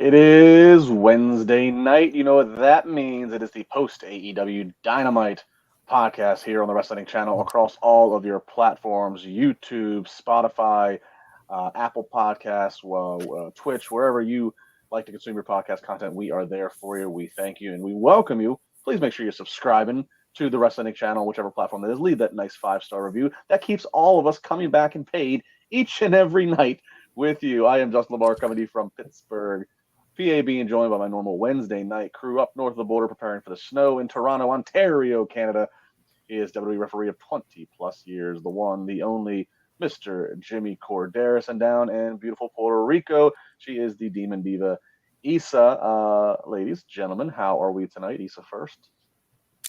It is Wednesday night. You know what that means. It is the post AEW Dynamite podcast here on the Wrestling Channel across all of your platforms, YouTube, Spotify, Apple Podcasts, Twitch, wherever you like to consume your podcast content. We are there for you. We thank you and we welcome you. Please make sure you're subscribing to the Wrestling Channel, whichever platform that is. Leave that nice 5-star review. That keeps all of us coming back and paid each and every night with you. I am Justin LaBar coming to you from Pittsburgh, PA, being joined by my normal Wednesday night crew up north of the border preparing for the snow in Toronto, Ontario, Canada. He is WWE referee of 20-plus years, the one, the only Mr. Jimmy Korderas, and down in beautiful Puerto Rico, she is the Demon Diva, Issa. Ladies, gentlemen, how are we tonight? Issa first.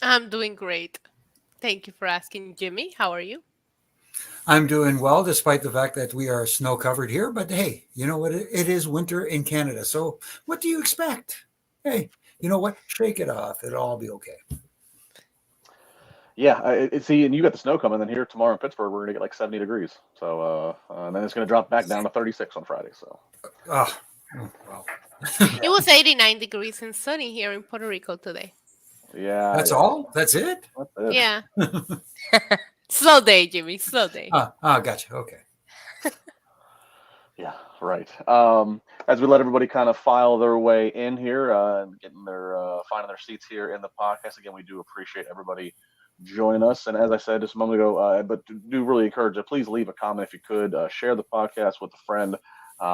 I'm doing great. Thank you for asking, Jimmy. How are you? I'm doing well, despite the fact that we are snow covered here. But hey, you know what? It is winter in Canada. So what do you expect? Hey, you know what? Shake it off. It'll all be okay. Yeah, see, and you got the snow coming. Then here tomorrow in Pittsburgh, we're gonna get like 70 degrees. So and then it's gonna drop back down to 36 on Friday. So. Wow. It was 89 degrees and sunny here in Puerto Rico today. Yeah. That's all? That's it? That's it. Yeah. Slow day, Jimmy. Slow day. Gotcha. Okay. Yeah, right. As we let everybody kind of file their way in here and getting their finding their seats here in the podcast, again, we do appreciate everybody joining us. And as I said just a moment ago, but do really encourage you, please leave a comment if you could. Share the podcast with a friend,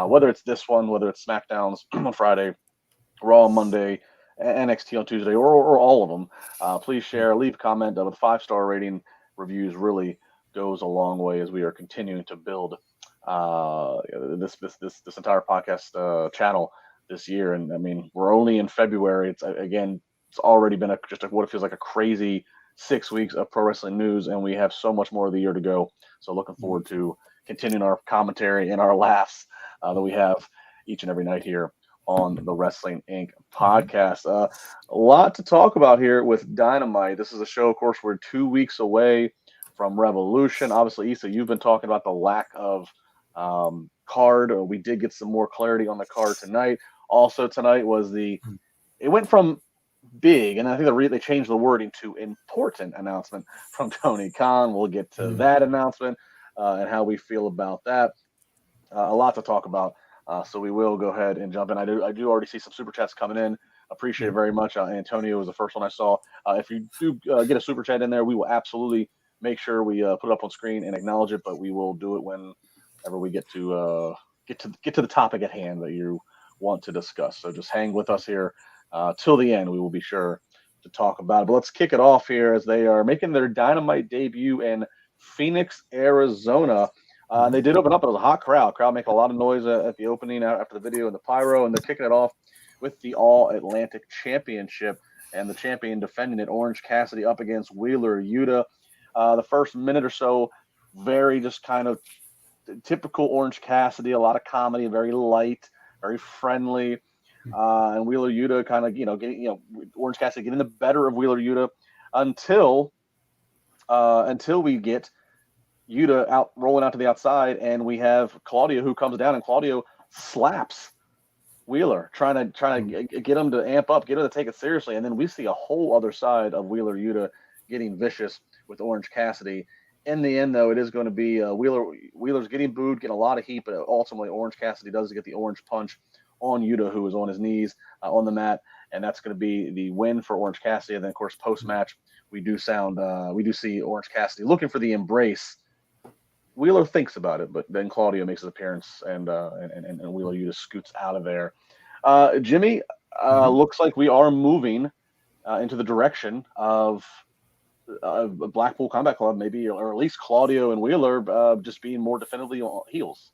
whether it's this one, whether it's SmackDowns on Friday, Raw on Monday, NXT on Tuesday, or all of them. Please share, leave a comment with a 5-star rating. Reviews really goes a long way as we are continuing to build this entire podcast channel this year. And I mean, we're only in February. It's already been what it feels like a crazy 6 weeks of pro wrestling news, and we have so much more of the year to go. So looking forward to continuing our commentary and our laughs that we have each and every night here on the Wrestling Inc. podcast. A lot to talk about here with Dynamite. This is a show, of course, we're 2 weeks away from Revolution. Obviously, Issa, you've been talking about the lack of card. We did get some more clarity on the card tonight. Also tonight was it went from big, and I think they changed the wording to important announcement from Tony Khan. We'll get to that announcement and how we feel about that. A lot to talk about. So we will go ahead and jump in. I do already see some super chats coming in. Appreciate it very much. Antonio was the first one I saw. If you do get a super chat in there, we will absolutely make sure we put it up on screen and acknowledge it. But we will do it whenever we get to the topic at hand that you want to discuss. So just hang with us here till the end. We will be sure to talk about it. But let's kick it off here as they are making their Dynamite debut in Phoenix, Arizona. They did open up. It was a hot crowd. Crowd making a lot of noise at the opening after the video and the pyro, and they're kicking it off with the All-Atlantic Championship, and the champion defending it, Orange Cassidy, up against Wheeler Yuta. The first minute or so, very just kind of typical Orange Cassidy, a lot of comedy, very light, very friendly, and Wheeler Yuta kind of Orange Cassidy getting the better of Wheeler Yuta until we get Yuta rolling out to the outside, and we have Claudio who comes down, and Claudio slaps Wheeler, trying to get him to amp up, get him to take it seriously, and then we see a whole other side of Wheeler Yuta getting vicious with Orange Cassidy. In the end, though, it is going to be Wheeler's getting booed, getting a lot of heat, but ultimately Orange Cassidy does get the orange punch on Yuta, who is on his knees on the mat, and that's going to be the win for Orange Cassidy. And then, of course, post-match, we do see Orange Cassidy looking for the embrace. Wheeler thinks about it, but then Claudio makes his appearance, and Wheeler Yuta scoots out of there. Jimmy, looks like we are moving into the direction of Blackpool Combat Club, maybe, or at least Claudio and Wheeler just being more definitively heels.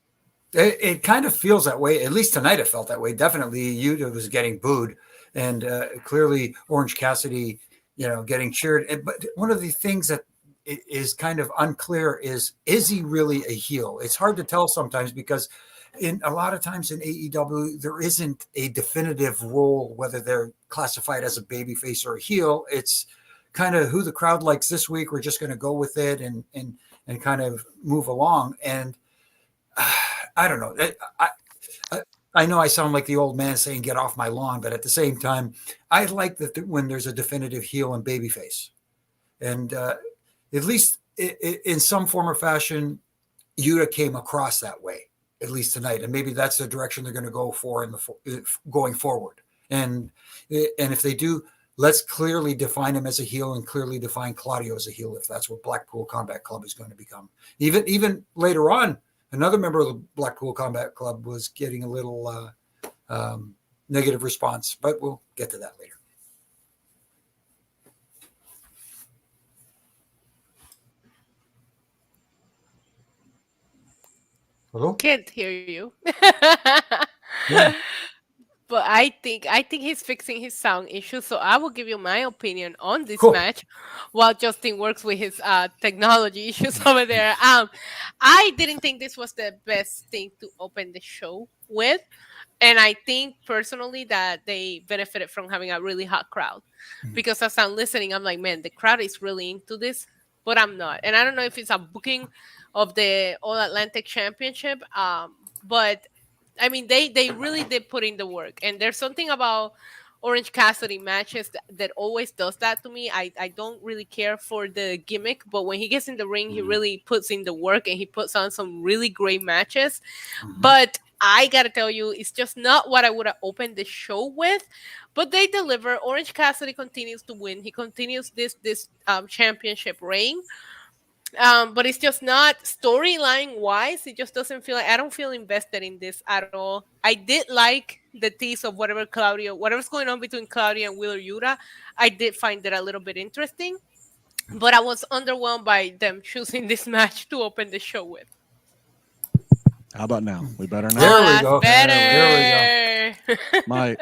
It kind of feels that way. At least tonight it felt that way. Definitely Yuta was getting booed, and clearly Orange Cassidy, getting cheered. But one of the things that is kind of unclear is he really a heel? It's hard to tell sometimes because a lot of times in AEW, there isn't a definitive role, whether they're classified as a babyface or a heel. It's kind of who the crowd likes this week. We're just going to go with it and kind of move along. And I don't know. I know I sound like the old man saying "get off my lawn," but at the same time, I like that when there's a definitive heel and babyface, and at least in some form or fashion, Yuta came across that way, at least tonight, and maybe that's the direction they're going to go for going forward. And if they do, let's clearly define him as a heel and clearly define Claudio as a heel, if that's what Blackpool Combat Club is going to become. Even later on, another member of the Blackpool Combat Club was getting a little negative response, but we'll get to that later. Hello? Can't hear you. Yeah. But I think he's fixing his sound issue. So I will give you my opinion on this Cool. match while Justin works with his technology issues over there. I didn't think this was the best thing to open the show with. And I think personally that they benefited from having a really hot crowd. Because as I'm listening, I'm like, man, the crowd is really into this, but I'm not. And I don't know if it's a booking of the All Atlantic Championship, but I mean, they really did put in the work. And there's something about Orange Cassidy matches that always does that to me. I don't really care for the gimmick, but when he gets in the ring, he really puts in the work and he puts on some really great matches. But I gotta tell you, it's just not what I would have opened the show with. But they deliver. Orange Cassidy continues to win. He continues this championship reign. But it's just not storyline wise. It just doesn't feel like I don't feel invested in this at all. I did like the tease of whatever's going on between Claudio and Wheeler Yuta. I did find it a little bit interesting, but I was underwhelmed by them choosing this match to open the show with. How about now? We better now. There we That's go. better. There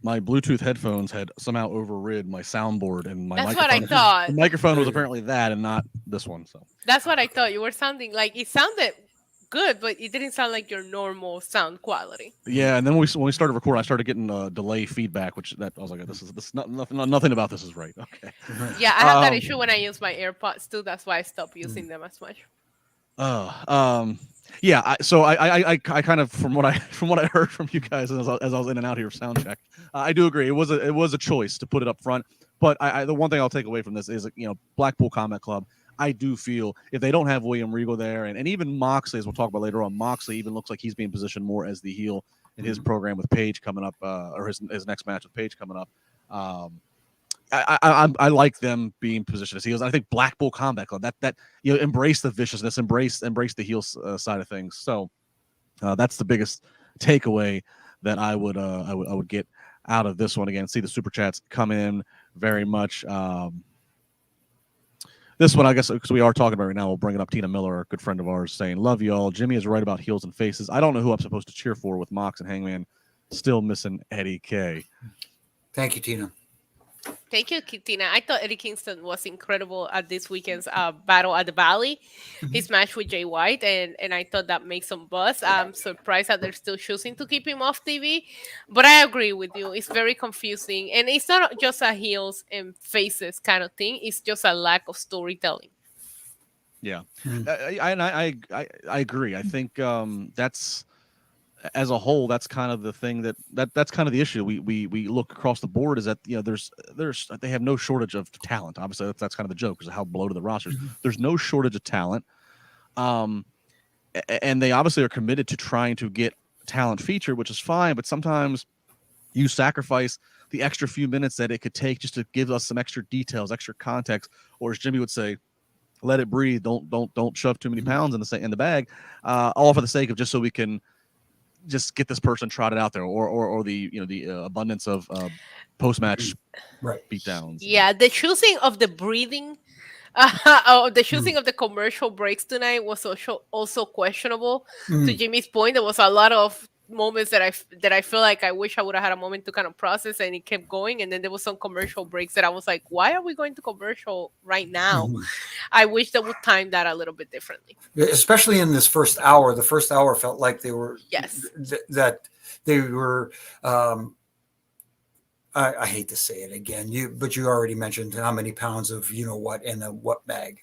My Bluetooth headphones had somehow overrid my soundboard, and my That's microphone. what I thought. The microphone was apparently that and not this one. So That's what I thought. You were sounding like it sounded good, but it didn't sound like your normal sound quality. yeah, and then when we started recording, I started getting delay feedback, which I was like, this is nothing about this is right. Okay. Yeah, I have that issue when I use my AirPods too. That's why I stopped using them as much. Yeah. So I kind of from what I heard from you guys as I was in and out here of sound check, I do agree. It was a choice to put it up front. But the one thing I'll take away from this is Blackpool Combat Club. I do feel if they don't have William Regal there, and even Moxley, as we'll talk about later on, Moxley even looks like he's being positioned more as the heel in his program with Paige coming up, or his next match with Paige coming up. I like them being positioned as heels. I think Blackpool Combat Club that embrace the viciousness, embrace the heel side of things. So that's the biggest takeaway that I would get out of this one. Again, see the super chats come in very much. This one, I guess, because we are talking about it right now, we'll bring it up. Tina Miller, a good friend of ours, saying, "Love y'all. Jimmy is right about heels and faces. I don't know who I'm supposed to cheer for with Mox and Hangman. Still missing Eddie K." Thank you, Tina. Thank you, Tina. I thought Eddie Kingston was incredible at this weekend's Battle at the Valley, his match with Jay White, and I thought that makes some buzz. I'm surprised that they're still choosing to keep him off TV, but I agree with you. It's very confusing, and it's not just a heels and faces kind of thing. It's just a lack of storytelling. Yeah, I agree. I think that's, as a whole, that's kind of the thing that's kind of the issue. We look across the board is that there's they have no shortage of talent. Obviously, that's kind of the joke because of how bloated the rosters. There's no shortage of talent, and they obviously are committed to trying to get talent featured, which is fine. But sometimes you sacrifice the extra few minutes that it could take just to give us some extra details, extra context, or as Jimmy would say, let it breathe. Don't shove too many pounds in the bag, all for the sake of just so we can just get this person trotted out there, or the abundance of post-match beatdowns. Yeah, the choosing of the breathing, the choosing of the commercial breaks tonight was also questionable. To Jimmy's point, there was a lot of moments that I feel like I wish I would have had a moment to kind of process, and it kept going. And then there was some commercial breaks that I was like, why are we going to commercial right now? I wish they would time that a little bit differently. Especially in this first hour. The first hour felt like they were Yes. that they were I hate to say it again, but you already mentioned how many pounds of what in a what bag.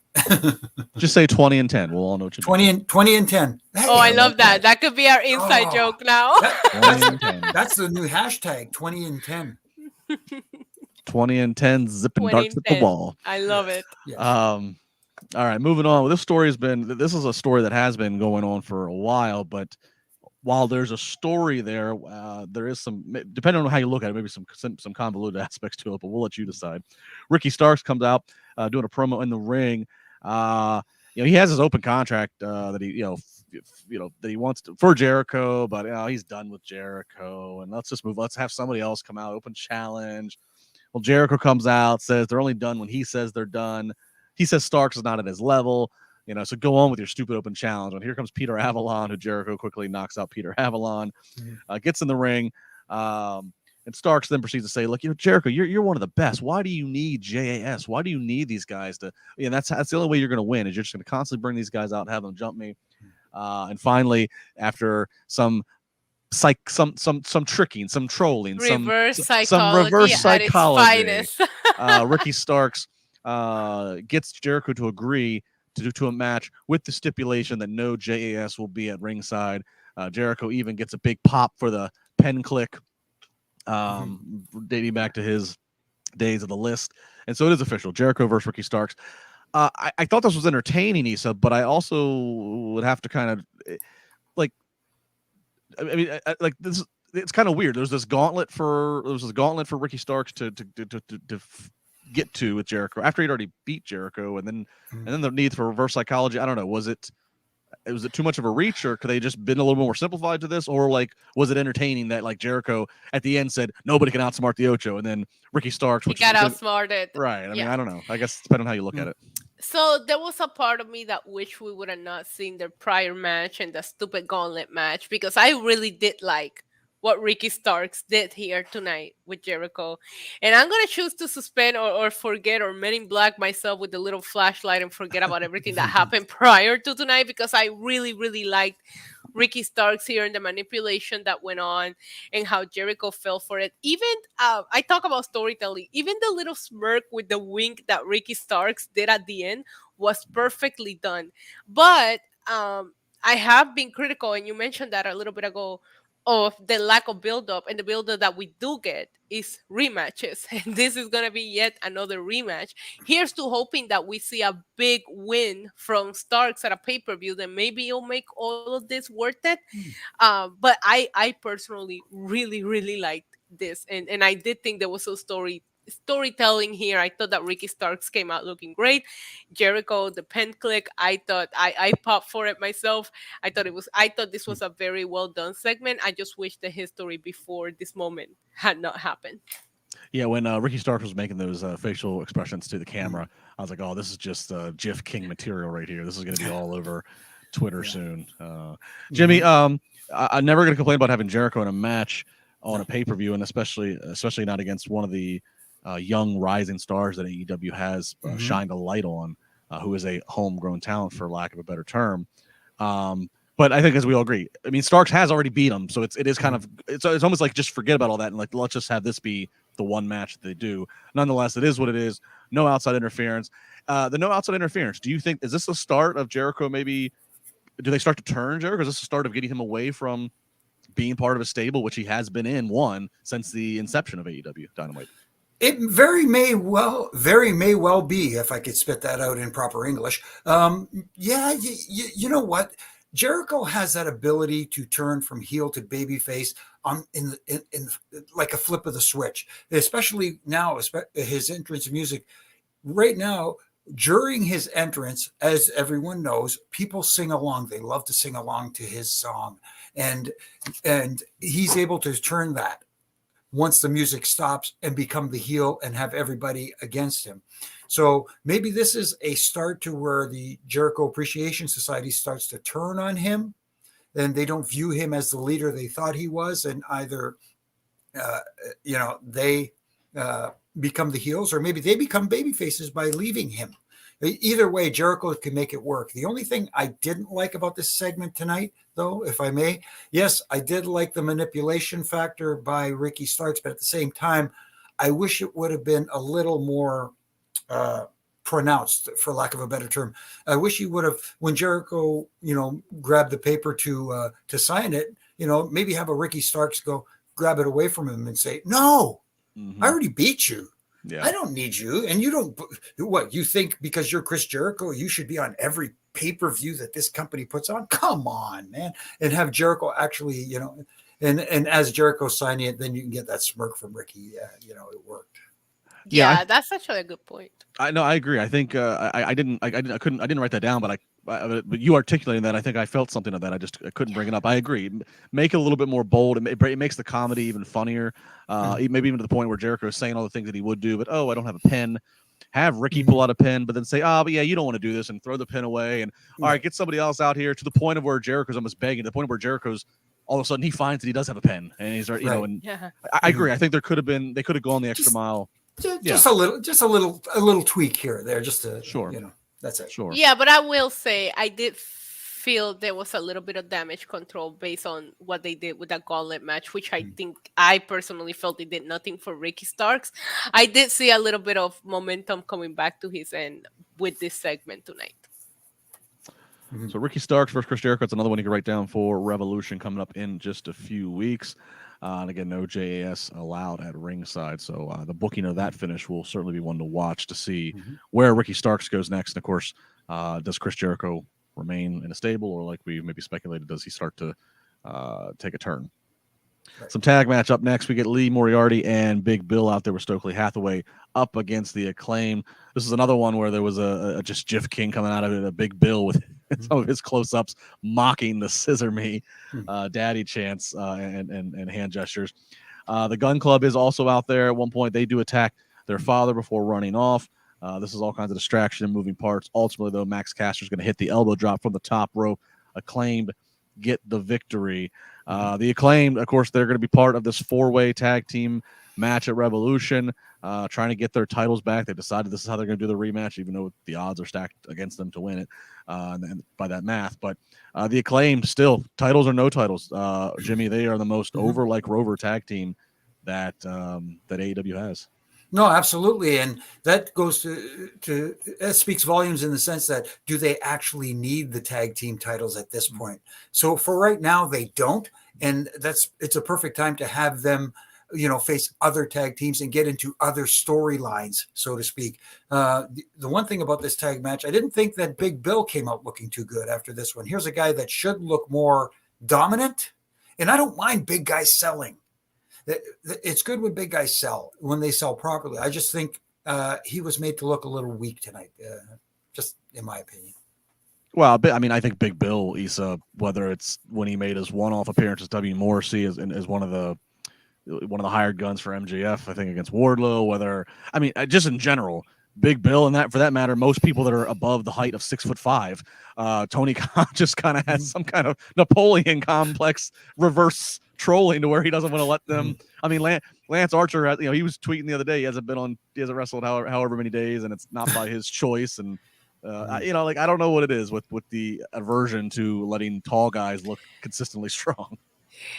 Just say 20 and 10. We'll all know what you 20 and 10. Hey, Oh, I love that. That could be our inside joke now. 20 and 10. That's the new hashtag, 20 and 10. 20 and 10, zipping darts at the wall. I love it. Yes. All right, moving on. Well, this is a story that has been going on for a while, but while there's a story there, there is some, depending on how you look at it, maybe some convoluted aspects to it, but we'll let you decide. Ricky Starks comes out doing a promo in the ring. He has his open contract that he, that he wants to, for Jericho, but he's done with Jericho, and let's just move. Let's have somebody else come out, open challenge. Well, Jericho comes out, says they're only done when he says they're done. He says Starks is not at his level. So go on with your stupid open challenge. And here comes Peter Avalon, who Jericho quickly knocks out Peter Avalon, gets in the ring. And Starks then proceeds to say, look, Jericho, you're one of the best. Why do you need JAS? Why do you need these guys to, that's the only way you're going to win, is you're just going to constantly bring these guys out and have them jump me. And finally, after some tricking, some trolling, some reverse psychology, Ricky Starks gets Jericho to agree to a match with the stipulation that no JAS will be at ringside. Jericho even gets a big pop for the pen click, dating back to his days of the list. And so it is official. Jericho versus Ricky Starks. I thought this was entertaining, Issa, but I also would have to kind of this. It's kind of weird. There's this gauntlet for Ricky Starks to get to with Jericho after he'd already beat Jericho, and then the need for reverse psychology. I don't know. Was it too much of a reach, or could they just been a little more simplified to this, or was it entertaining that Jericho at the end said nobody can outsmart the Ocho, and then Ricky Starks got outsmarted, right? I mean, I don't know. I guess depending on how you look at it. So there was a part of me that wish we would have not seen their prior match and the stupid gauntlet match, because I really did like what Ricky Starks did here tonight with Jericho. And I'm going to choose to suspend or forget or Men in Black myself with the little flashlight and forget about everything that happened prior to tonight, because I really, really liked Ricky Starks here and the manipulation that went on and how Jericho fell for it. Even, I talk about storytelling, even the little smirk with the wink that Ricky Starks did at the end was perfectly done. But I have been critical, and you mentioned that a little bit ago, of the lack of build-up, and the build-up that we do get is rematches. And this is going to be yet another rematch. Here's to hoping that we see a big win from Starks at a pay-per-view, then maybe it'll make all of this worth it. But I personally really, really liked this. And I did think there was a storytelling here. I thought that Ricky Starks came out looking great. Jericho, the pen click, I thought I popped for it myself. I thought this was a very well done segment. I just wish the history before this moment had not happened. Yeah, when Ricky Starks was making those facial expressions to the camera, I was like, oh, this is just GIF King material right here. This is going to be all over Twitter soon. Jimmy, I'm never going to complain about having Jericho in a match on a pay-per-view, and especially not against one of the young rising stars that AEW has shined a light on, who is a homegrown talent, for lack of a better term. But I think, as we all agree, I mean, Starks has already beat him, so it is kind of it's almost like just forget about all that and let's just have this be the one match that they do. Nonetheless, it is what it is. No outside interference. The no outside interference. Do you think, is this the start of Jericho? Maybe do they start to turn Jericho? Is this the start of getting him away from being part of a stable, which he has been in since the inception of AEW Dynamite? It very may well be, if I could spit that out in proper English. You know what? Jericho has that ability to turn from heel to babyface in like a flip of the switch, especially now, his entrance music. Right now, during his entrance, as everyone knows, people sing along. They love to sing along to his song. And he's able to turn that once the music stops and become the heel and have everybody against him. So maybe this is a start to where the Jericho Appreciation Society starts to turn on him. Then they don't view him as the leader they thought he was, and either they become the heels, or maybe they become baby faces by leaving him. Either way, Jericho can make it work. The only thing I didn't like about this segment tonight, though, if I may, yes, I did like the manipulation factor by Ricky Starks, but at the same time, I wish it would have been a little more pronounced, for lack of a better term. I wish he would have, when Jericho, grabbed the paper to sign it, maybe have a Ricky Starks go grab it away from him and say, no, I already beat you. Yeah. I don't need you. And you don't, what, you think because you're Chris Jericho, you should be on every pay-per-view that this company puts on? Come on, man. And have Jericho actually, and as Jericho signing it, then you can get that smirk from Ricky. It worked. Yeah, that's actually a good point. I know, I agree. I think I didn't write that down, but but you articulating that, I think I felt something of that. I couldn't bring it up. I agree. Make it a little bit more bold. It makes the comedy even funnier. Maybe even to the point where Jericho is saying all the things that he would do, but I don't have a pen. Have Ricky pull out a pen, but then say, but yeah, you don't want to do this, and throw the pen away, and all right, get somebody else out here, to the point of where Jericho's almost begging, to the point of where Jericho's all of a sudden he finds that he does have a pen, and he's and I agree. I think they could have gone the extra mile. Just a little tweak here or there, just to that's it. Sure. Yeah, but I will say I did feel there was a little bit of damage control based on what they did with that gauntlet match, which I think I personally felt it did nothing for Ricky Starks. I did see a little bit of momentum coming back to his end with this segment tonight. So Ricky Starks versus Chris Jericho. It's another one you can write down for Revolution coming up in just a few weeks. And again, no JAS allowed at ringside. So the booking of that finish will certainly be one to watch to see where Ricky Starks goes next. And of course, does Chris Jericho remain in a stable, or like we maybe speculated, does he start to take a turn? Right. Some tag match up next. We get Lee Moriarty and Big Bill out there with Stokely Hathaway up against the Acclaim. This is another one where there was a just Jiff King coming out of it, a Big Bill with some of his close-ups mocking the Scissor Me daddy chants and hand gestures. The Gun Club is also out there. At one point, they do attack their father before running off. This is all kinds of distraction and moving parts. Ultimately, though, Max Caster's going to hit the elbow drop from the top rope. Acclaimed get the victory. The Acclaimed, of course, they're going to be part of this four-way tag team match at Revolution, trying to get their titles back. They decided this is how they're going to do the rematch, even though the odds are stacked against them to win it and by that math. But the Acclaimed, still, titles or no titles, Jimmy, they are the most over like Rover tag team that AEW has. No, absolutely. And that goes to that speaks volumes in the sense that, do they actually need the tag team titles at this point? So for right now, they don't. And it's a perfect time to have them, face other tag teams and get into other storylines, so to speak. The one thing about this tag match, I didn't think that Big Bill came out looking too good after this one. Here's a guy that should look more dominant. And I don't mind big guys selling. It's good when big guys sell, when they sell properly. I just think he was made to look a little weak tonight, just in my opinion. Well, I think Big Bill, Issa, whether it's when he made his one-off appearance as W. Morrissey as one of the hired guns for MJF, I think against Wardlow, just in general, Big Bill, and that for that matter, most people that are above the height of 6'5", Tony Khan just kind of has some kind of Napoleon complex reverse trolling to where he doesn't want to let them. Lance Archer, he was tweeting the other day, he hasn't wrestled however many days, and it's not by his choice. And I don't know what it is with the aversion to letting tall guys look consistently strong.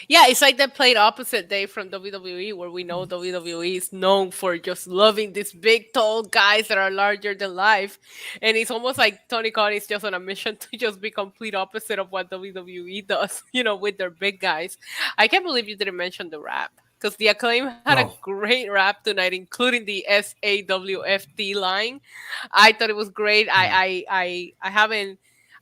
Yeah, it's like the played opposite day from WWE, where we know WWE is known for just loving these big, tall guys that are larger than life. And it's almost like Tony Khan is just on a mission to just be complete opposite of what WWE does, with their big guys. I can't believe you didn't mention the rap, because the Acclaim had a great rap tonight, including the SAWFT line. I thought it was great.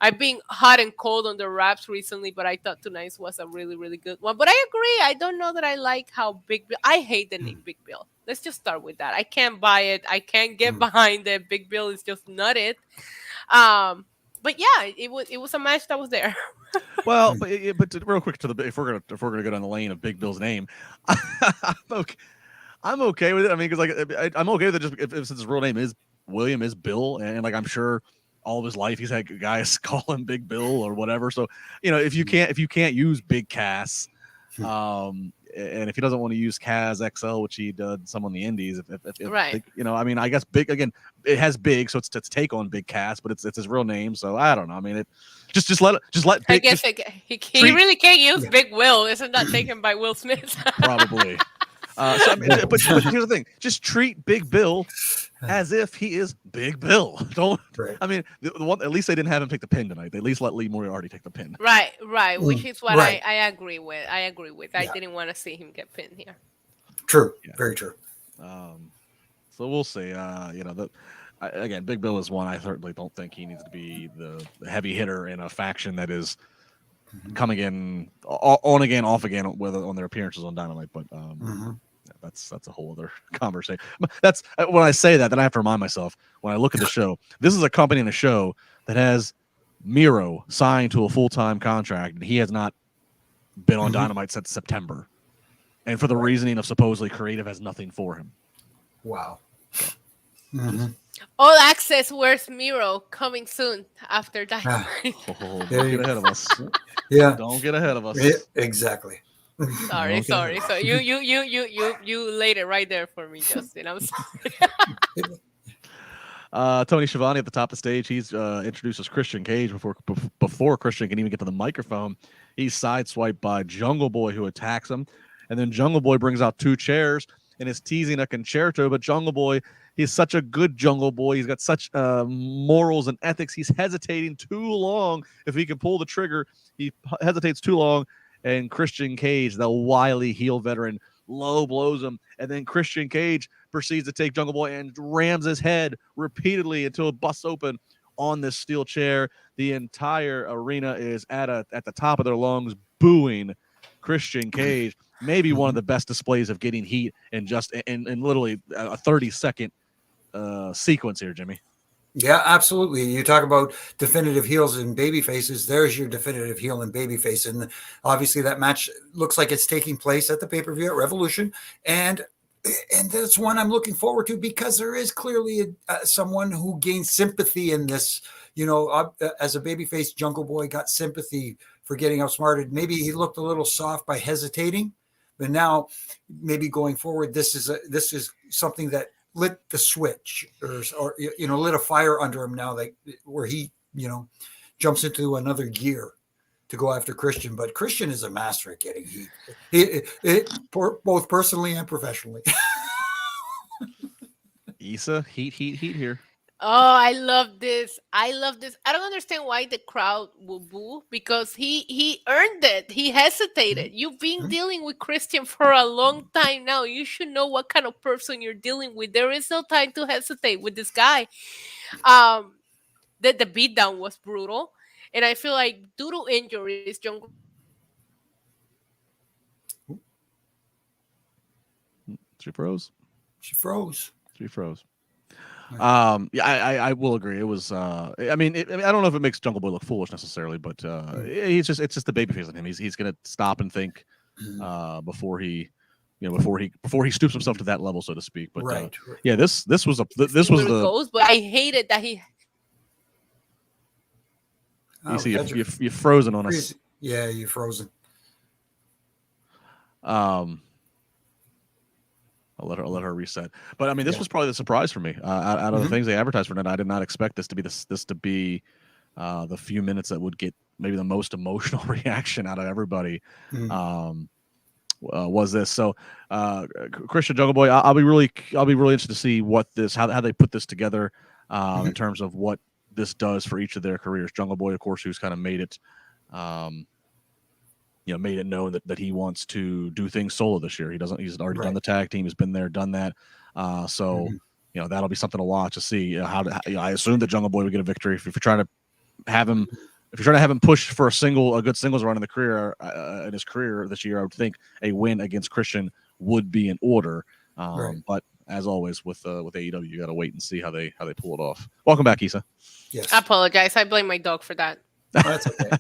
I've been hot and cold on the raps recently, but I thought tonight's was a really, really good one. But I agree. I don't know that I like how Big Bill. I hate the name Big Bill. Let's just start with that. I can't buy it. I can't get behind it. Big Bill is just not it. But yeah, it was a match that was there. Well, but real quick if we're gonna go down the lane of Big Bill's name, I'm okay with it. Because I'm okay with it just if his real name is William, is Bill, and I'm sure all of his life he's had guys call him Big Bill or whatever. So if you can't use Big Cass, and if he doesn't want to use Kaz XL, which he did some on the Indies, right? I guess Big, again, it has Big, so it's to take on Big Cass, but it's his real name. So I don't know. Just let Big. I guess he really can't use Big Will. Isn't that taken by Will Smith? Probably. So I mean, but here's the thing: just treat Big Bill as if he is Big Bill. Don't. Right. I mean, the one, at least they didn't have him pick the pin tonight. They at least let Lee Moriarty take the pin. Right, which is what Right. I agree with. I Yeah. didn't want to see him get pinned here. True. Yeah. Very true. So we'll see. Again, Big Bill is one. I certainly don't think he needs to be the heavy hitter in a faction that is coming in on again, off again, whether on their appearances on Dynamite. But that's a whole other conversation. That's when I say that, then I have to remind myself when I look at the show. This is a company and a show that has Miro signed to a full-time contract, and he has not been on Dynamite since September. And for the reasoning of supposedly creative has nothing for him. Wow. All Access, where's Miro? Coming soon after Dynamite. Don't get ahead of us. Yeah. Don't get ahead of us. Yeah, exactly. Sorry. So you laid it right there for me, Justin. I'm sorry. Tony Schiavone at the top of the stage. He's introduces Christian Cage before Christian can even get to the microphone. He's sideswiped by Jungle Boy, who attacks him, and then Jungle Boy brings out 2 chairs and is teasing a concerto. But Jungle Boy, he's such a good Jungle Boy. He's got such morals and ethics. He's hesitating too long. If he can pull the trigger, he hesitates too long. And Christian Cage, the wily heel veteran, low blows him. And then Christian Cage proceeds to take Jungle Boy and rams his head repeatedly until it busts open on this steel chair. The entire arena is at the top of their lungs booing Christian Cage. Maybe one of the best displays of getting heat in just in literally a 30-second sequence here, Jimmy. Yeah, absolutely. You talk about definitive heels and baby faces. There's your definitive heel and baby face. And obviously that match looks like it's taking place at the pay-per-view at Revolution. And that's one I'm looking forward to because there is clearly someone who gains sympathy in this. You know, as a babyface, Jungle Boy got sympathy for getting outsmarted. Maybe he looked a little soft by hesitating, but now maybe going forward, this is something that lit the switch or lit a fire under him now, like where he jumps into another gear to go after Christian. But Christian is a master at getting heat, both personally and professionally. Issa, heat here. Oh, I love this. I don't understand why the crowd will boo because he earned it. He hesitated. You've been dealing with Christian for a long time now. You should know what kind of person you're dealing with. There is no time to hesitate with this guy. The beatdown was brutal. And I feel like due to injuries, Jungle She froze. I will agree. It was. I don't know if it makes Jungle Boy look foolish necessarily, but it's just the babyface in him. He's gonna stop and think before he stoops himself to that level, so to speak. But this was the goes, but I hated that he. You see, you're frozen on us. Yeah, you're frozen. I'll let her reset. But I mean, this was probably the surprise for me. Out of the things they advertised for tonight, I did not expect this to be the few minutes that would get maybe the most emotional reaction out of everybody. Was this so? Christian Jungle Boy, I'll be really interested to see how they put this together in terms of what this does for each of their careers. Jungle Boy, of course, who's kind of made it. Made it known that he wants to do things solo this year. He's already done the tag team. He's been there, done that. That'll be something to watch to see I assume that Jungle Boy would get a victory if you're trying to have him push for a good singles run in in his career this year. I would think a win against Christian would be in order. But as always with AEW, you got to wait and see how they pull it off. Welcome back, Issa. Yes. I apologize. I blame my dog for that. Oh, that's okay.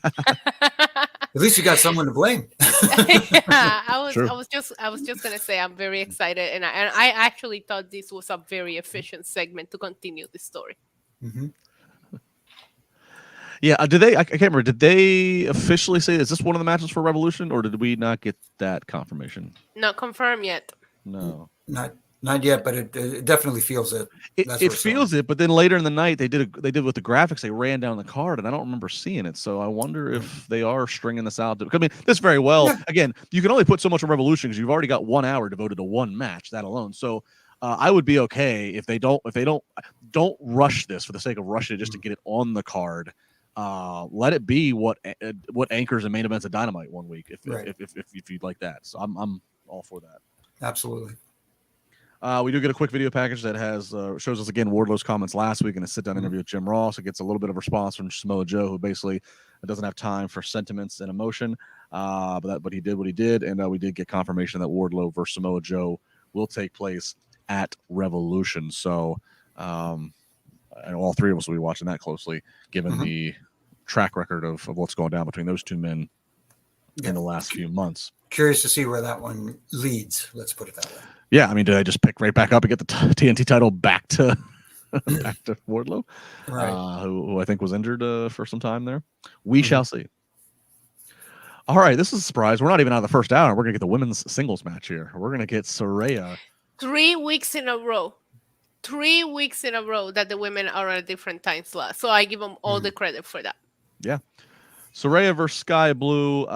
At least you got someone to blame. I was just gonna say I'm very excited, and I actually thought this was a very efficient segment to continue the story. Yeah, I can't remember. Did they officially say is this one of the matches for Revolution, or did we not get that confirmation? Not confirmed yet. No, not Not yet, but it definitely feels it. It feels it, but then later in the night they did with the graphics. They ran down the card, and I don't remember seeing it. So I wonder if they are stringing this out. I mean, this very well. Again, you can only put so much on Revolution because you've already got 1 hour devoted to one match, that alone. So I would be okay if they don't rush this for the sake of rushing it just to get it on the card. Let it be what anchors and main events of Dynamite one week if you'd like that. So I'm all for that. Absolutely. We do get a quick video package that has shows us again Wardlow's comments last week in a sit-down interview with Jim Ross. It gets a little bit of response from Samoa Joe, who basically doesn't have time for sentiments and emotion, but he did what he did, and we did get confirmation that Wardlow versus Samoa Joe will take place at Revolution. So, and all three of us will be watching that closely, given the track record of what's going down between those two men in the last few months. Curious to see where that one leads. Let's put it that way. Yeah, I mean, did I just pick right back up and get the TNT title back to Wardlow, right. who I think was injured for some time there? We shall see. All right, this is a surprise. We're not even out of the first hour. We're going to get the women's singles match here. We're going to get Saraya. 3 weeks in a row. 3 weeks in a row that the women are on a different time slot. So I give them all the credit for that. Yeah. Saraya versus Sky Blue.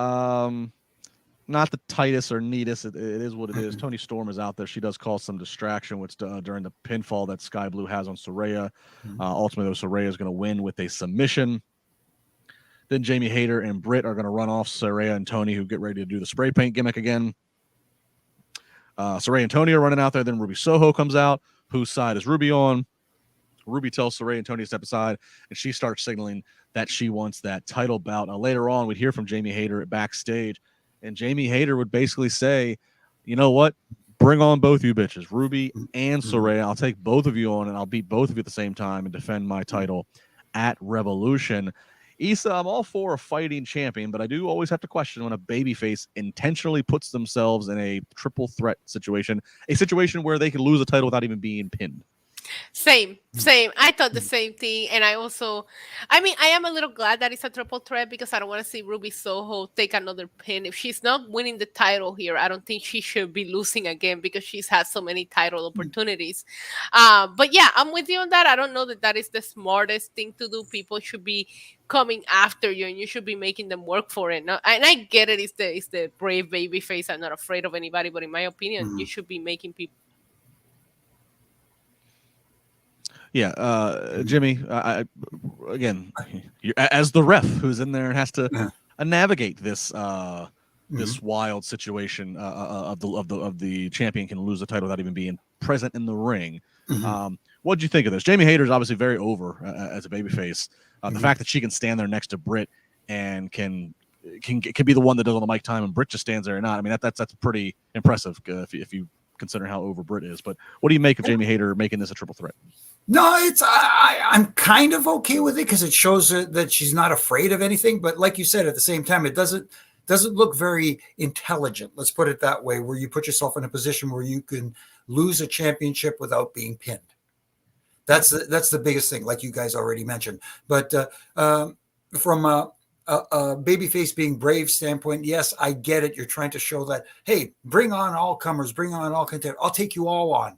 Not the tightest or neatest. It is what it is. Toni Storm is out there. She does cause some distraction, which during the pinfall that Sky Blue has on Saraya. Ultimately, though, Saraya is going to win with a submission. Then Jamie Hayter and Britt are going to run off Saraya and Toni, who get ready to do the spray paint gimmick again. Saraya and Toni are running out there. Then Ruby Soho comes out. Whose side is Ruby on? Ruby tells Saraya and Toni to step aside, and she starts signaling that she wants that title bout. Now, later on, we'd hear from Jamie Hayter at backstage. And Jamie Hayter would basically say, you know what? Bring on both you bitches, Ruby and Saraya. I'll take both of you on, and I'll beat both of you at the same time and defend my title at Revolution. Issa, I'm all for a fighting champion, but I do always have to question when a babyface intentionally puts themselves in a triple threat situation, a situation where they can lose a title without even being pinned. Same. I thought the same thing. And I am a little glad that it's a triple threat because I don't want to see Ruby Soho take another pin. If she's not winning the title here, I don't think she should be losing again because she's had so many title opportunities. But yeah, I'm with you on that. I don't know that is the smartest thing to do. People should be coming after you and you should be making them work for it. No, and I get it. It's the brave baby face. I'm not afraid of anybody. But in my opinion, you should be making people. Yeah, Jimmy, again, as the ref who's in there and has to navigate this this wild situation of the champion can lose the title without even being present in the ring. What did you think of this? Jamie Hayter is obviously very over as a babyface. The fact that she can stand there next to Britt and can be the one that does all the mic time and Britt just stands there or not. I mean, that's pretty impressive if you consider how over Britt is. But what do you make of Jamie Hayter making this a triple threat? No, I'm kind of okay with it because it shows that she's not afraid of anything. But like you said, at the same time, it doesn't look very intelligent. Let's put it that way, where you put yourself in a position where you can lose a championship without being pinned. That's the biggest thing, like you guys already mentioned. But from a babyface being brave standpoint, yes, I get it. You're trying to show that, hey, bring on all comers, bring on all content. I'll take you all on.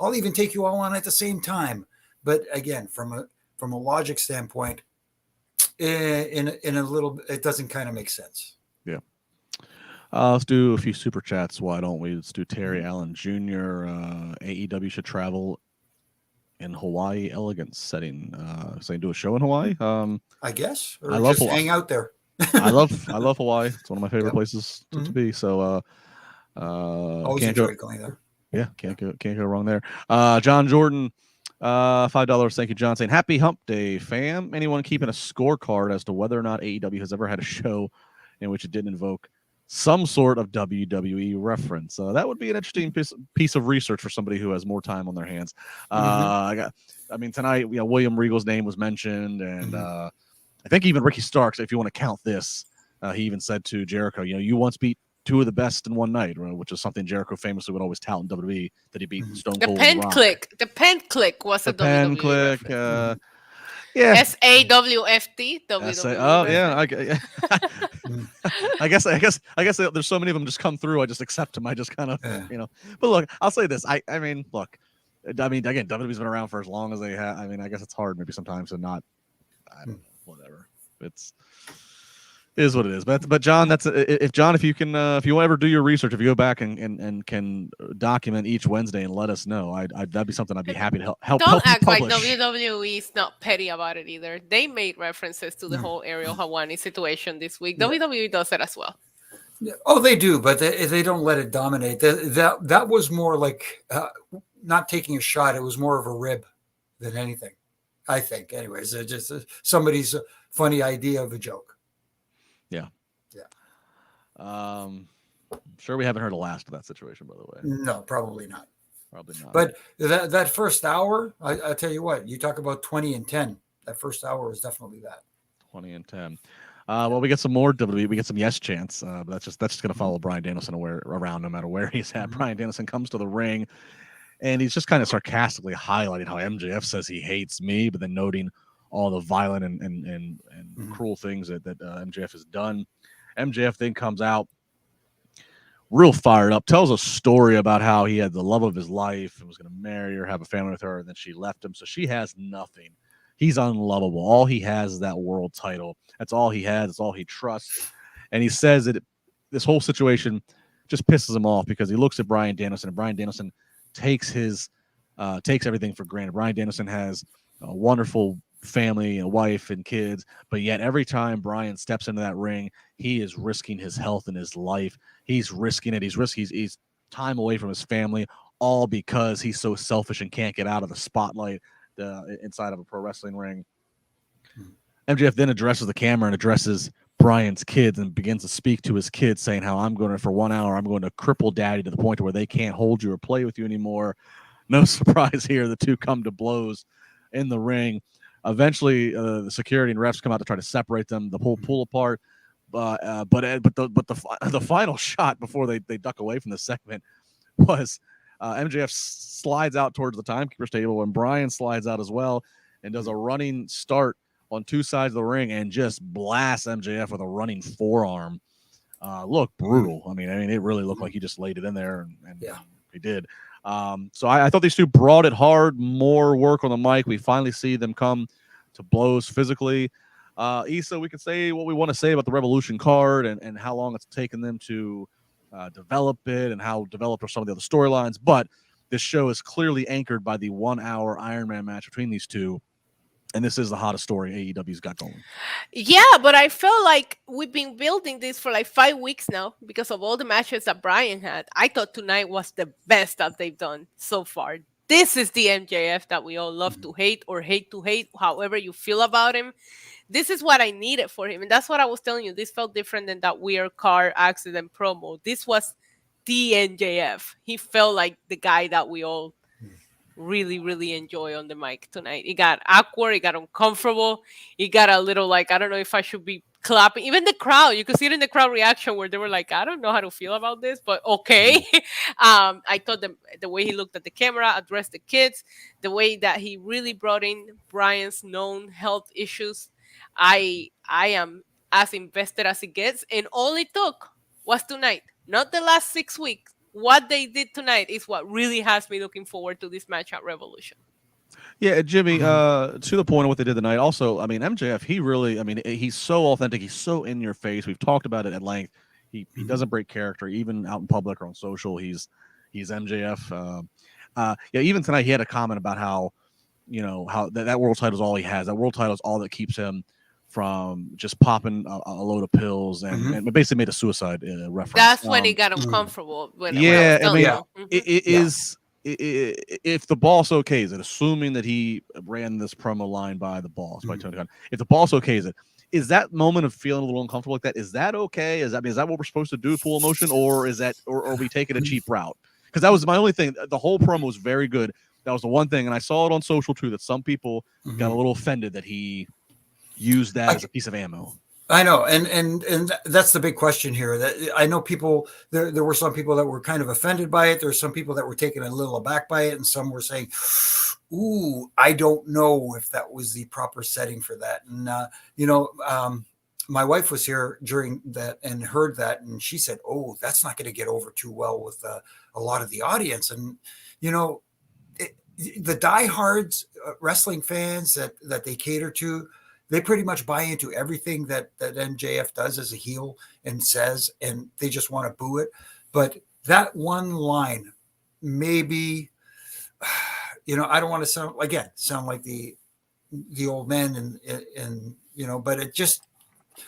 I'll even take you all on at the same time. But again, from a logic standpoint, in a little, it doesn't kind of make sense. Yeah. Let's do a few super chats. Why don't we? Let's do Terry Allen Jr. AEW should travel in Hawaii elegance setting. So do a show in Hawaii. I guess. Or I love just Hawaii. Hang out there. I love Hawaii. It's one of my favorite places to be. So always enjoy going there. Yeah, can't go wrong there. John Jordan, $5. Thank you, John. Saying happy Hump Day, fam. Anyone keeping a scorecard as to whether or not AEW has ever had a show in which it didn't invoke some sort of WWE reference? That would be an interesting piece of research for somebody who has more time on their hands. Tonight, William Regal's name was mentioned, and I think even Ricky Starks, if you want to count this, he even said to Jericho, you once beat two of the best in one night, which is something Jericho famously would always tout in WWE, that he beat Stone Cold. The pen click was the a pen WWE click. reference. Yeah. SAWFT. Oh yeah. Mm. I guess there's so many of them just come through. I just accept them. I just kind of Yeah. But look, I'll say this. I mean, look. I mean, again, WWE's been around for as long as they have. I mean, I guess it's hard maybe sometimes to not. I don't know. Whatever. It is what it is. But John, if you can if you ever do your research, if you go back and can document each Wednesday and let us know, that'd be something I'd be happy to help. Don't you act like publish. WWE is not petty about it either. They made references to the whole Ariel Helwani situation this week. Yeah. WWE does it as well. Oh, they do, but they don't let it dominate. That was more like not taking a shot. It was more of a rib than anything, I think. Anyways, just somebody's funny idea of a joke. Yeah. Yeah. I'm sure we haven't heard the last of that situation, by the way. No, probably not. Probably not. But that first hour, I tell you what, you talk about 20 and 10. That first hour is definitely that. 20 and 10. Well, we get some more WWE. We get some yes chants. But that's just going to follow Bryan Danielson around no matter where he's at. Bryan Danielson comes to the ring, and he's just kind of sarcastically highlighting how MJF says he hates me, but then noting all the violent and cruel things that MJF has done. MJF then comes out real fired up, tells a story about how he had the love of his life and was going to marry her, have a family with her, and then she left him. So she has nothing. He's unlovable. All he has is that world title. That's all he has. That's all he trusts. And he says that this whole situation just pisses him off because he looks at Bryan Danielson, and Bryan Danielson takes everything for granted. Bryan Danielson has a wonderful family and wife and kids, but yet every time Bryan steps into that ring, he is risking his health and his life. He's risking it. He's time away from his family, all because he's so selfish and can't get out of the spotlight inside of a pro wrestling ring. MJF then addresses the camera and addresses Bryan's kids and begins to speak to his kids, saying how for 1 hour, I'm going to cripple daddy to the point where they can't hold you or play with you anymore. No surprise here. The two come to blows in the ring. Eventually, the security and refs come out to try to separate them. The whole pull apart, but the final shot before they duck away from the segment was MJF slides out towards the timekeeper's table, and Bryan slides out as well and does a running start on two sides of the ring and just blasts MJF with a running forearm. Looked brutal. I mean, it really looked like he just laid it in there, and he did. So I thought these two brought it hard, more work on the mic. We finally see them come to blows physically. Issa, we can say what we want to say about the Revolution card and how long it's taken them to develop it and how developed are some of the other storylines. But this show is clearly anchored by the 1 hour Iron Man match between these two. And this is the hottest story AEW's got going. Yeah, but I feel like we've been building this for like 5 weeks now because of all the matches that Bryan had. I thought tonight was the best that they've done so far. This is the MJF that we all love to hate or hate to hate, however you feel about him. This is what I needed for him. And that's what I was telling you. This felt different than that weird car accident promo. This was the MJF. He felt like the guy that we all really, really enjoy on the mic tonight. It got awkward. It got uncomfortable. It got a little like, I don't know if I should be clapping. Even the crowd, you could see it in the crowd reaction where they were like, I don't know how to feel about this, but okay. I thought the way he looked at the camera, addressed the kids, the way that he really brought in Bryan's known health issues. I am as invested as it gets. And all it took was tonight, not the last 6 weeks. What they did tonight is what really has me looking forward to this match at Revolution. Yeah, Jimmy, to the point of what they did tonight. Also, I mean, MJF, he's so authentic. He's so in your face. We've talked about it at length. He doesn't break character, even out in public or on social. He's MJF. Even tonight he had a comment about how that world title is all he has. That world title is all that keeps him from just popping a load of pills and basically made a suicide reference. That's when he got uncomfortable. If the boss okays it, assuming that he ran this promo line by the boss, by Tony Khan, if the boss okays it, is that moment of feeling a little uncomfortable like that? Is that okay? Is that what we're supposed to do? Full emotion, or is that, or are we taking a cheap route? Because that was my only thing. The whole promo was very good. That was the one thing, and I saw it on social too that some people got a little offended that he used that as a piece of ammo. I know, and that's the big question here. That I know people there were some people that were kind of offended by it. There's some people that were taken a little aback by it, and some were saying, "Ooh, I don't know if that was the proper setting for that." And my wife was here during that and heard that, and she said, "Oh, that's not going to get over too well with a lot of the audience." And you know, the diehards wrestling fans that they cater to, they pretty much buy into everything that MJF does as a heel and says, and they just want to boo it. But that one line, maybe, I don't want to sound like the old man, and but it just,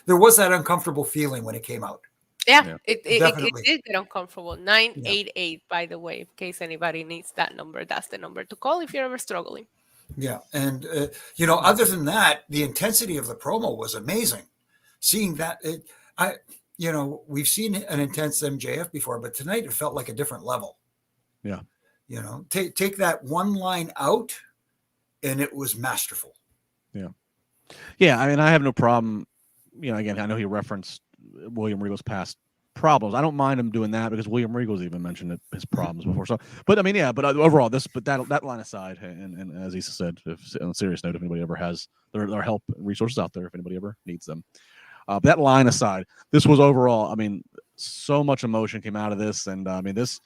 there was that uncomfortable feeling when it came out. Yeah, it Definitely. did get uncomfortable. 988, by the way, in case anybody needs that number. That's the number to call if you're ever struggling. Yeah. And, other than that, the intensity of the promo was amazing. Seeing that, we've seen an intense MJF before, but tonight it felt like a different level. Yeah. Take that one line out and it was masterful. Yeah. Yeah. I mean, I have no problem. Again, I know he referenced William Regal's past problems. I don't mind him doing that because William Regal's even mentioned his problems before. So, but I mean, yeah, but overall, that line aside, and as Issa said, on a serious note, if anybody ever has, there are help resources out there if anybody ever needs them. That line aside, this was overall, I mean, so much emotion came out of this, and I mean, this,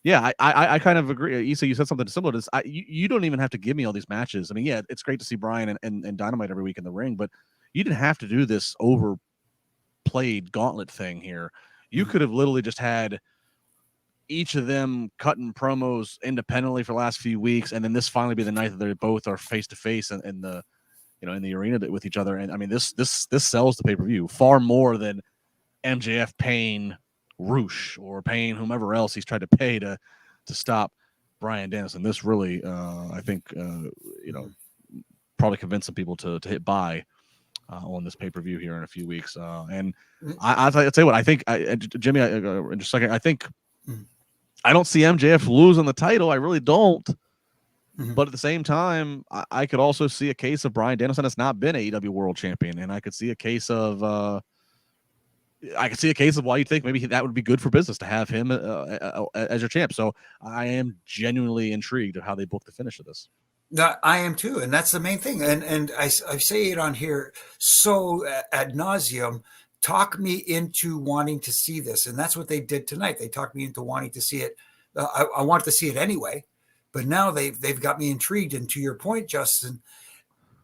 yeah, I kind of agree. Issa, you said something similar to this. You don't even have to give me all these matches. I mean, yeah, it's great to see Bryan and Dynamite every week in the ring, but you didn't have to do this overplayed gauntlet thing here. You could have literally just had each of them cutting promos independently for the last few weeks, and then this finally be the night that they both are face to face in the arena with each other. And I mean, this sells the pay-per-view far more than MJF paying Roosh or paying whomever else he's tried to pay to stop Bryan Danielson. This really, I think, probably convinced some people to hit buy on this pay-per-view here in a few weeks. And I'll tell you what, I think, Jimmy, in just a second, I think I don't see MJF losing the title. I really don't. Mm-hmm. But at the same time, I could also see a case of Bryan Danielson has not been AEW World Champion, and I could see a case of why you think maybe that would be good for business to have him as your champ. So I am genuinely intrigued of how they book the finish of this. I am too, and that's the main thing. And I say it on here so ad nauseum. Talk me into wanting to see this, and that's what they did tonight. They talked me into wanting to see it. I wanted to see it anyway, but now they've got me intrigued. And to your point, Justin,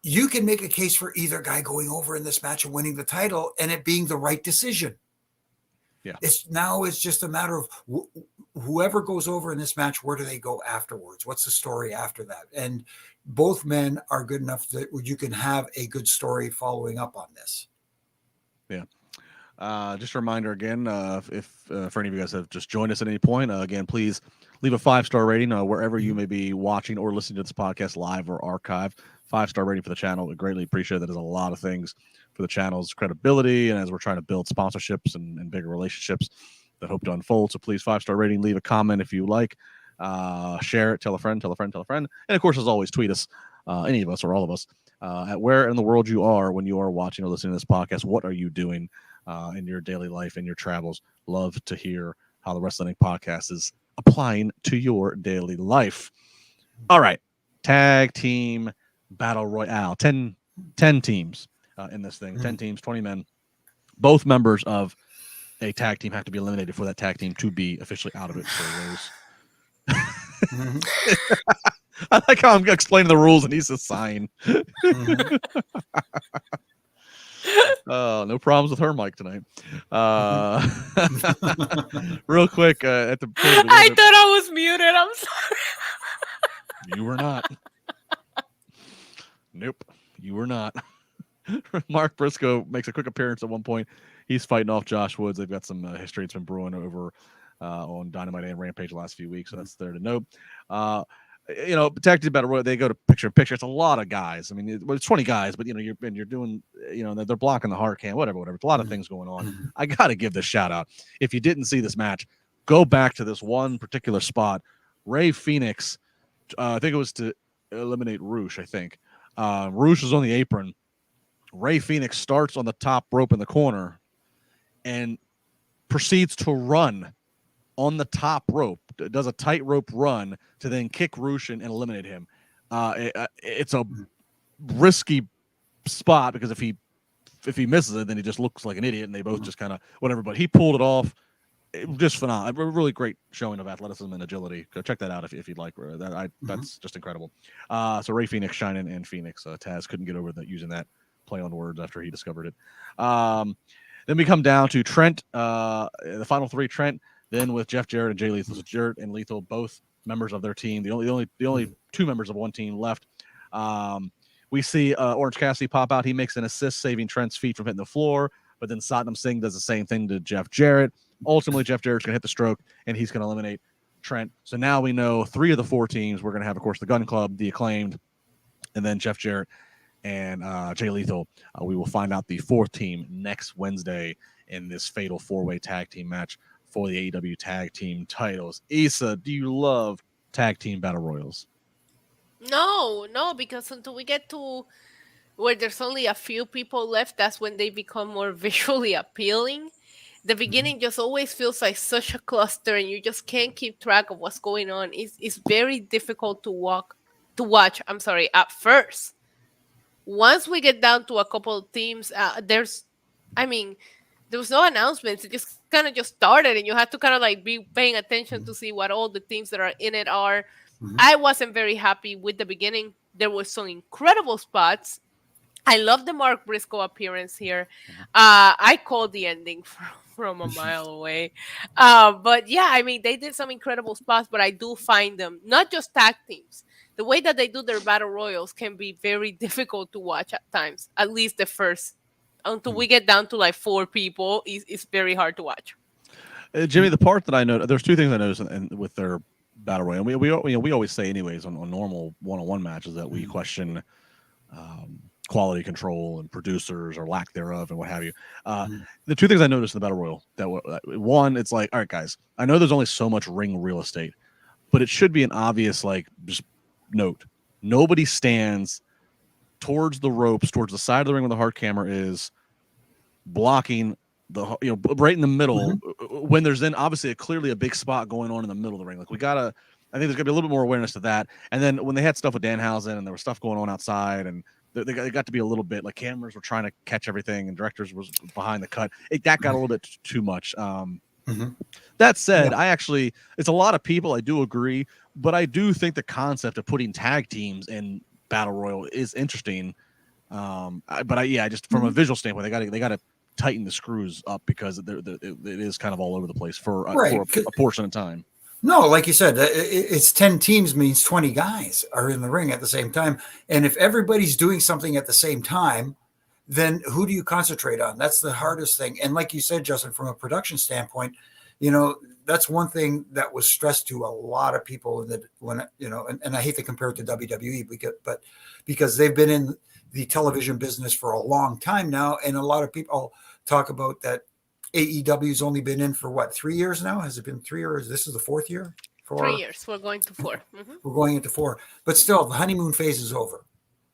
you can make a case for either guy going over in this match and winning the title, and it being the right decision. Yeah, it's just a matter of whoever goes over in this match, where do they go afterwards? What's the story after that? And both men are good enough that you can have a good story following up on this. Yeah. Just a reminder again, if for any of you guys have just joined us at any point, again, please leave a 5-star rating wherever you may be watching or listening to this podcast live or archive. 5-star rating for the channel. We greatly appreciate that. There's a lot of things for the channel's credibility, and as we're trying to build sponsorships and bigger relationships that hope to unfold. So please, 5-star rating, leave a comment if you like, share it, tell a friend, and of course, as always, tweet us, any of us or all of us, at where in the world you are when you are watching or listening to this podcast. What are you doing in your daily life, in your travels? Love to hear how the Wrestling Podcast is applying to your daily life. All right, tag team battle royale, 10 teams in this thing, 10 teams, 20 men. Both members of a tag team have to be eliminated for that tag team to be officially out of it. So I like how I'm explaining the rules and he's a sign. No problems with her mic tonight. Real quick, at the I thought I was muted. I'm sorry. You were not. Nope, you were not. Mark Briscoe makes a quick appearance at one point. He's fighting off Josh Woods. They've got some history that's been brewing over on Dynamite and Rampage the last few weeks, so that's there to note. Tag team battle, they go to picture in picture. It's a lot of guys. I mean, it's 20 guys, but you're doing, they're blocking the hard cam, whatever. It's a lot of things going on. I got to give this shout out. If you didn't see this match, go back to this one particular spot. Rey Fenix, I think it was to eliminate Roosh. I think Roosh was on the apron Ray Phoenix starts on the top rope in the corner and proceeds to run on the top rope, does a tightrope run to then kick Rush and eliminate him. It's a risky spot because if he misses it, then he just looks like an idiot, and they both just kind of whatever. But he pulled it off. Just phenomenal. A really great showing of athleticism and agility. Go check that out if you'd like. That's just incredible. So Ray Phoenix shining and Phoenix. Taz couldn't get over that using that play on words after he discovered it. Then we come down to Trent, the final three. Trent, then with Jeff Jarrett and Jay Lethal. So Jarrett and Lethal, both members of their team. The only two members of one team left. We see Orange Cassidy pop out. He makes an assist, saving Trent's feet from hitting the floor. But then Satnam Singh does the same thing to Jeff Jarrett. Ultimately, Jeff Jarrett's going to hit the stroke, and he's going to eliminate Trent. So now we know 3 of the 4 teams. We're going to have, of course, the Gun Club, the Acclaimed, and then Jeff Jarrett and Jay Lethal. We will find out the 4th team next Wednesday in this fatal 4-way tag team match for the AEW tag team titles. Issa, do you love tag team battle royals? No, because until we get to where there's only a few people left, that's when they become more visually appealing. The beginning just always feels like such a cluster, and you just can't keep track of what's going on. It's very difficult to watch. I'm sorry, at first. Once we get down to a couple of teams, there was no announcements. It just kind of just started, and you have to kind of like be paying attention to see what all the teams that are in it are. I wasn't very happy with the beginning. There were some incredible spots. I love the Mark Briscoe appearance here. I called the ending from a mile away. But yeah, they did some incredible spots, but I do find them, not just tag teams, the way that they do their battle royals can be very difficult to watch at times, at least the first. Until we get down to like 4 people, it's very hard to watch. Jimmy, the part that I noticed, there's 2 things I noticed with their battle royal. And we always say anyways on normal one-on-one matches that we question quality control and producers or lack thereof and what have you. The 2 things I noticed in the battle royal, one, it's like, all right, guys, I know there's only so much ring real estate, but it should be an obvious just note. Nobody stands towards the ropes, towards the side of the ring where the hard camera is, blocking right in the middle when there's then obviously clearly a big spot going on in the middle of the ring. Like I think there's gonna be a little bit more awareness to that. And then when they had stuff with Danhausen and there was stuff going on outside, and they got to be a little bit like cameras were trying to catch everything and directors was behind the cut. That got a little bit too much. That said, it's a lot of people. I do agree, but I do think the concept of putting tag teams in battle royal is interesting. Just from a visual standpoint, they got to tighten the screws up because it is kind of all over the place for a portion of time. No, like you said, it's 10 teams means 20 guys are in the ring at the same time. And if everybody's doing something at the same time, then who do you concentrate on? That's the hardest thing. And like you said, Justin, from a production standpoint, that's one thing that was stressed to a lot of people and I hate to compare it to WWE because they've been in the television business for a long time now. And a lot of people talk about that AEW's only been in for 3 years now? Has it been 3 years? This is the 4th year? 3 years. We're going to 4. We're going into 4. But still, the honeymoon phase is over.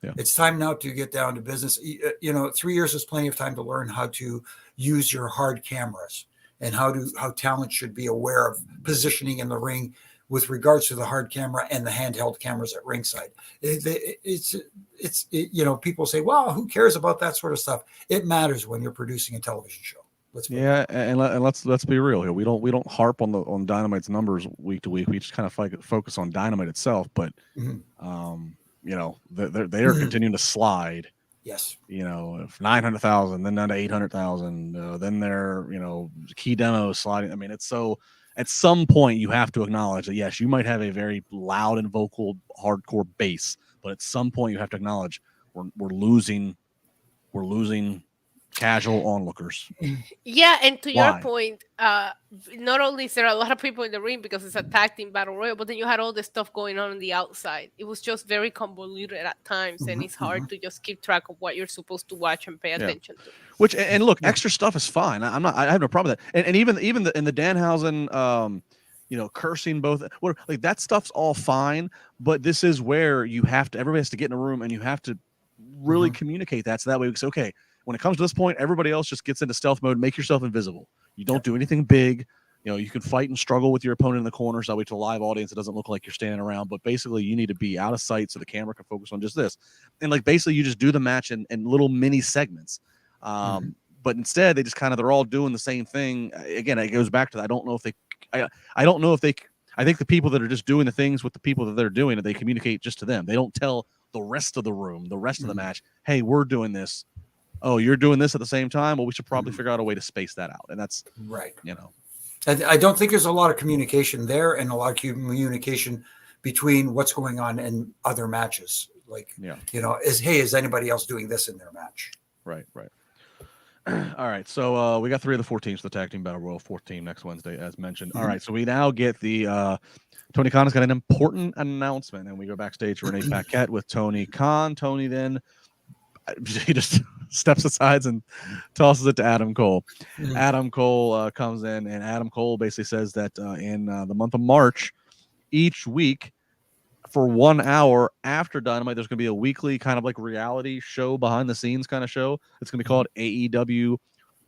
Yeah. It's time now to get down to business. 3 years is plenty of time to learn how to use your hard cameras and how talent should be aware of positioning in the ring with regards to the hard camera and the handheld cameras at ringside. People say, well, who cares about that sort of stuff? It matters when you're producing a television show. Let's be real here. We don't harp on Dynamite's numbers week to week. We just kind of focus on Dynamite itself. But they are continuing to slide. Yes. If 900,000, then down to 800,000, then they're key demos sliding. It's so. At some point, you have to acknowledge that yes, you might have a very loud and vocal hardcore base, but at some point, you have to acknowledge we're losing casual onlookers. Yeah, and to your point, not only is there a lot of people in the ring because it's a tag team battle royal, but then you had all this stuff going on the outside. It was just very convoluted at times, and it's hard to just keep track of what you're supposed to watch and pay attention to. Which and look, extra stuff is fine. I have no problem with that. And even in the Danhausen, cursing both, that stuff's all fine. But this is where everybody has to get in a room and you have to really communicate that. So that way we say, okay, when it comes to this point, everybody else just gets into stealth mode. Make yourself invisible. You don't do anything big. You know, you can fight and struggle with your opponent in the corner. So that way to a live audience, it doesn't look like you're standing around. But basically, you need to be out of sight so the camera can focus on just this. And like basically, you just do the match in little mini segments. But instead, they just they're all doing the same thing. Again, it goes back to that. I don't know if they. I think the people that are just doing the things with the people that they're doing it, they communicate just to them. They don't tell the rest of the room, the rest of the match, hey, we're doing this. Oh, you're doing this at the same time? Well, we should probably figure out a way to space that out. And that's right. You know, I don't think there's a lot of communication there and a lot of communication between what's going on in other matches. Like, you know, is anybody else doing this in their match? Right. All right, so we got 3 of the 4 teams for the Tag Team Battle Royal, 4th team next Wednesday, as mentioned. All right, so we now get the Tony Khan has got an important announcement, and we go backstage for Renee Paquette with Tony Khan. Tony then he just steps aside and tosses it to Adam Cole. Adam Cole comes in, and Adam Cole basically says that in the month of March, each week, for 1 hour after Dynamite, there's going to be a weekly kind of like reality show, behind the scenes kind of show. It's going to be called AEW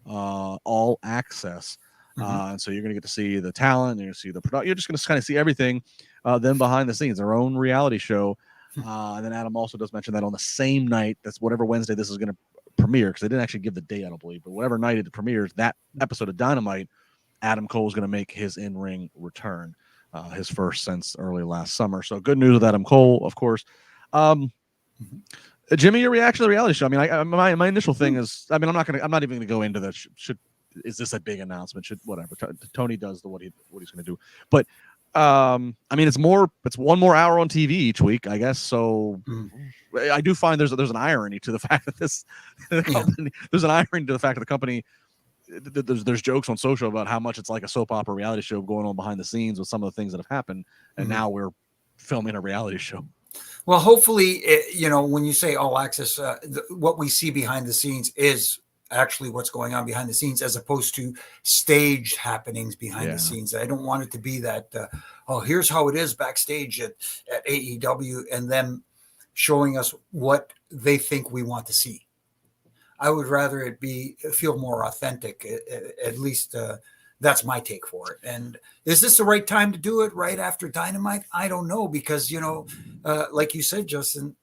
All Access. And so you're going to get to see the talent, you're going to see the product. You're just going to kind of see everything then behind the scenes, their own reality show. And then Adam also does mention that on the same night, that's whatever Wednesday this is going to premiere, because they didn't actually give the date, I don't believe, but whatever night it premieres, that episode of Dynamite, Adam Cole is going to make his in-ring return. His first since early last summer. So good news with Adam Cole, of course. Jimmy, your reaction to the reality show? I mean, my initial thing is, I mean, I'm not even going to go into that. Is this a big announcement? Whatever. Tony does what he's going to do. But I mean, it's one more hour on TV each week, I guess. So I do find there's an irony to the fact that there's an irony to the fact that the company. There's jokes on social about how much it's like a soap opera reality show going on behind the scenes with some of the things that have happened, and now we're filming a reality show. Well, hopefully, you know, when you say All Access, what we see behind the scenes is actually what's going on behind the scenes, as opposed to staged happenings behind the scenes. I don't want it to be that, here's how it is backstage at AEW, and them showing us what they think we want to see. I would rather it feel more authentic. At least that's my take for it. And is this the right time to do it right after Dynamite? I don't know, because, you know, like you said, Justin,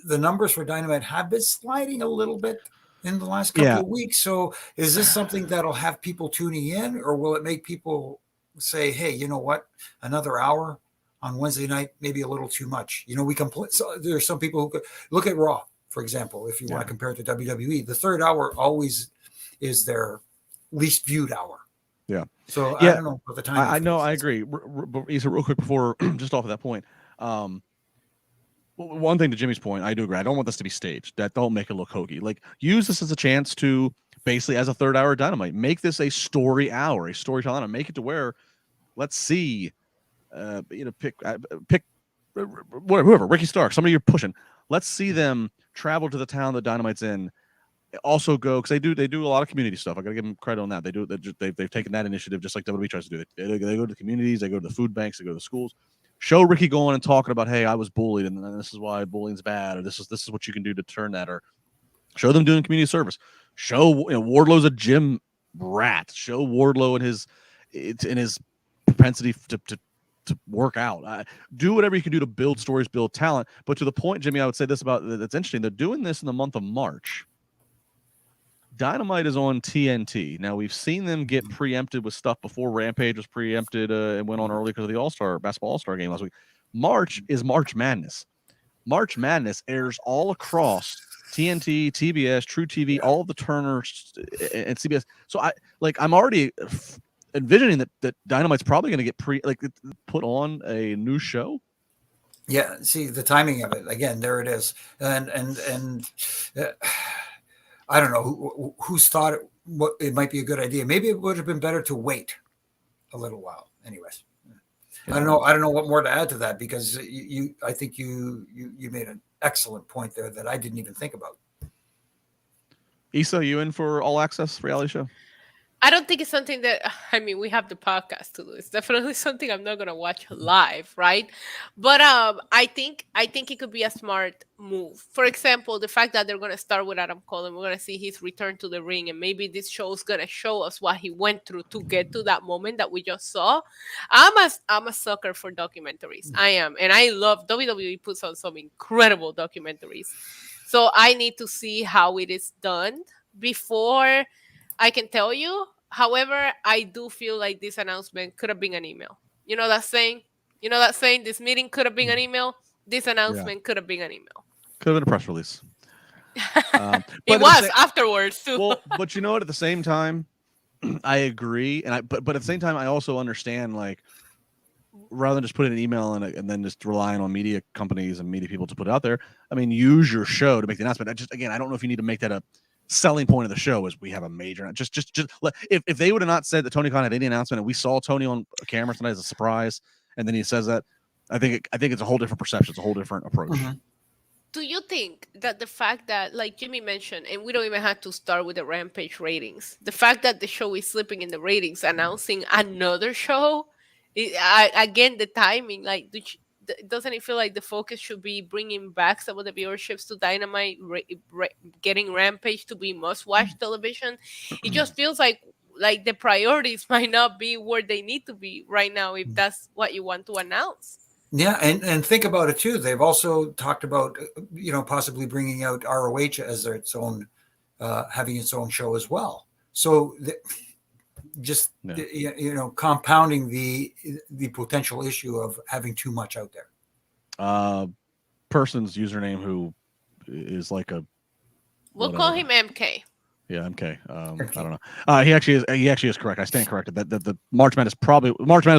the numbers for Dynamite have been sliding a little bit in the last couple of weeks. So is this something that'll have people tuning in, or will it make people say, hey, you know what, another hour on Wednesday night, maybe a little too much? You know, we can so there's some people who could look at Raw, for example, if you want to compare it to WWE, the third hour always is their least viewed hour. Yeah. So I don't know what the time. I know. I agree. Isa, real quick before, just off of that point, one thing to Jimmy's point, I do agree. I don't want this to be staged. That don't make it look hokey. Like, use this as a chance to basically, as a third hour Dynamite, make this a story hour, a storytelling, and make it to where, let's see, pick whoever, Ricky Stark, somebody you're pushing. Let's see them travel to the town that Dynamite's in. Also go, because they do a lot of community stuff. I gotta give them credit on that. They've taken that initiative just like WWE tries to do. They go to the communities, they go to the food banks, they go to the schools. Show Ricky going and talking about, hey, I was bullied, and this is why bullying's bad, or this is what you can do to turn that, or show them doing community service. Show Wardlow's a gym rat. Show Wardlow in his propensity to work out. Do whatever you can do to build stories, build talent. But to the point, Jimmy, I would say this about that's interesting. They're doing this in the month of March. Dynamite is on TNT. Now, we've seen them get preempted with stuff before. Rampage was preempted and went on early because of the basketball All-Star game last week. March is March Madness. March Madness airs all across TNT, TBS, True TV, all of the Turners and CBS. So I'm already envisioning that Dynamite's probably going to get put on a new show. Yeah, see the timing of it again. There it is, and I don't know who's thought it might be a good idea. Maybe it would have been better to wait a little while. Anyways, I don't know what more to add to that, because I think you made an excellent point there that I didn't even think about. Issa, you in for All Access reality show? I don't think it's something that I mean we have the podcast to do. It's definitely something I'm not gonna watch live, right? But I think it could be a smart move. For example, the fact that they're gonna start with Adam Cole and we're gonna see his return to the ring, and maybe this show's gonna show us what he went through to get to that moment that we just saw. I'm a sucker for documentaries. I am, and I love WWE puts on some incredible documentaries. So I need to see how it is done before I can tell you. However, I do feel like this announcement could have been an email. You know that saying? You know that saying? This meeting could have been an email. This Yeah, announcement could have been an email. could have been a press release. But It at the was same, afterwards too. well, but you know what? At the same time, I agree, and but at the same time, I also understand like rather than just putting an email and then just relying on media companies and media people to put it out there. I mean, use your show to make the announcement. I don't know if you need to make that a selling point of the show is we have a major. Just if they would have not said that Tony Khan had any announcement and we saw Tony on camera tonight as a surprise, and then he says that, I think it's a whole different perception. It's a whole different approach. Mm-hmm. Do you think that the fact that, like Jimmy mentioned, and we don't even have to start with the Rampage ratings, the fact that the show is slipping in the ratings, announcing another show, again, the timing, like, doesn't it feel like the focus should be bringing back some of the viewerships to Dynamite, getting Rampage to be must-watch television? It just feels like the priorities might not be where they need to be right now if that's what you want to announce. Yeah, and think about it too. They've also talked about possibly bringing out ROH as its own, having its own show as well. So compounding the potential issue of having too much out there. Person's username who is like a. We'll call him MK. Yeah, MK. I don't know. He actually is correct. I stand corrected. That the March Madness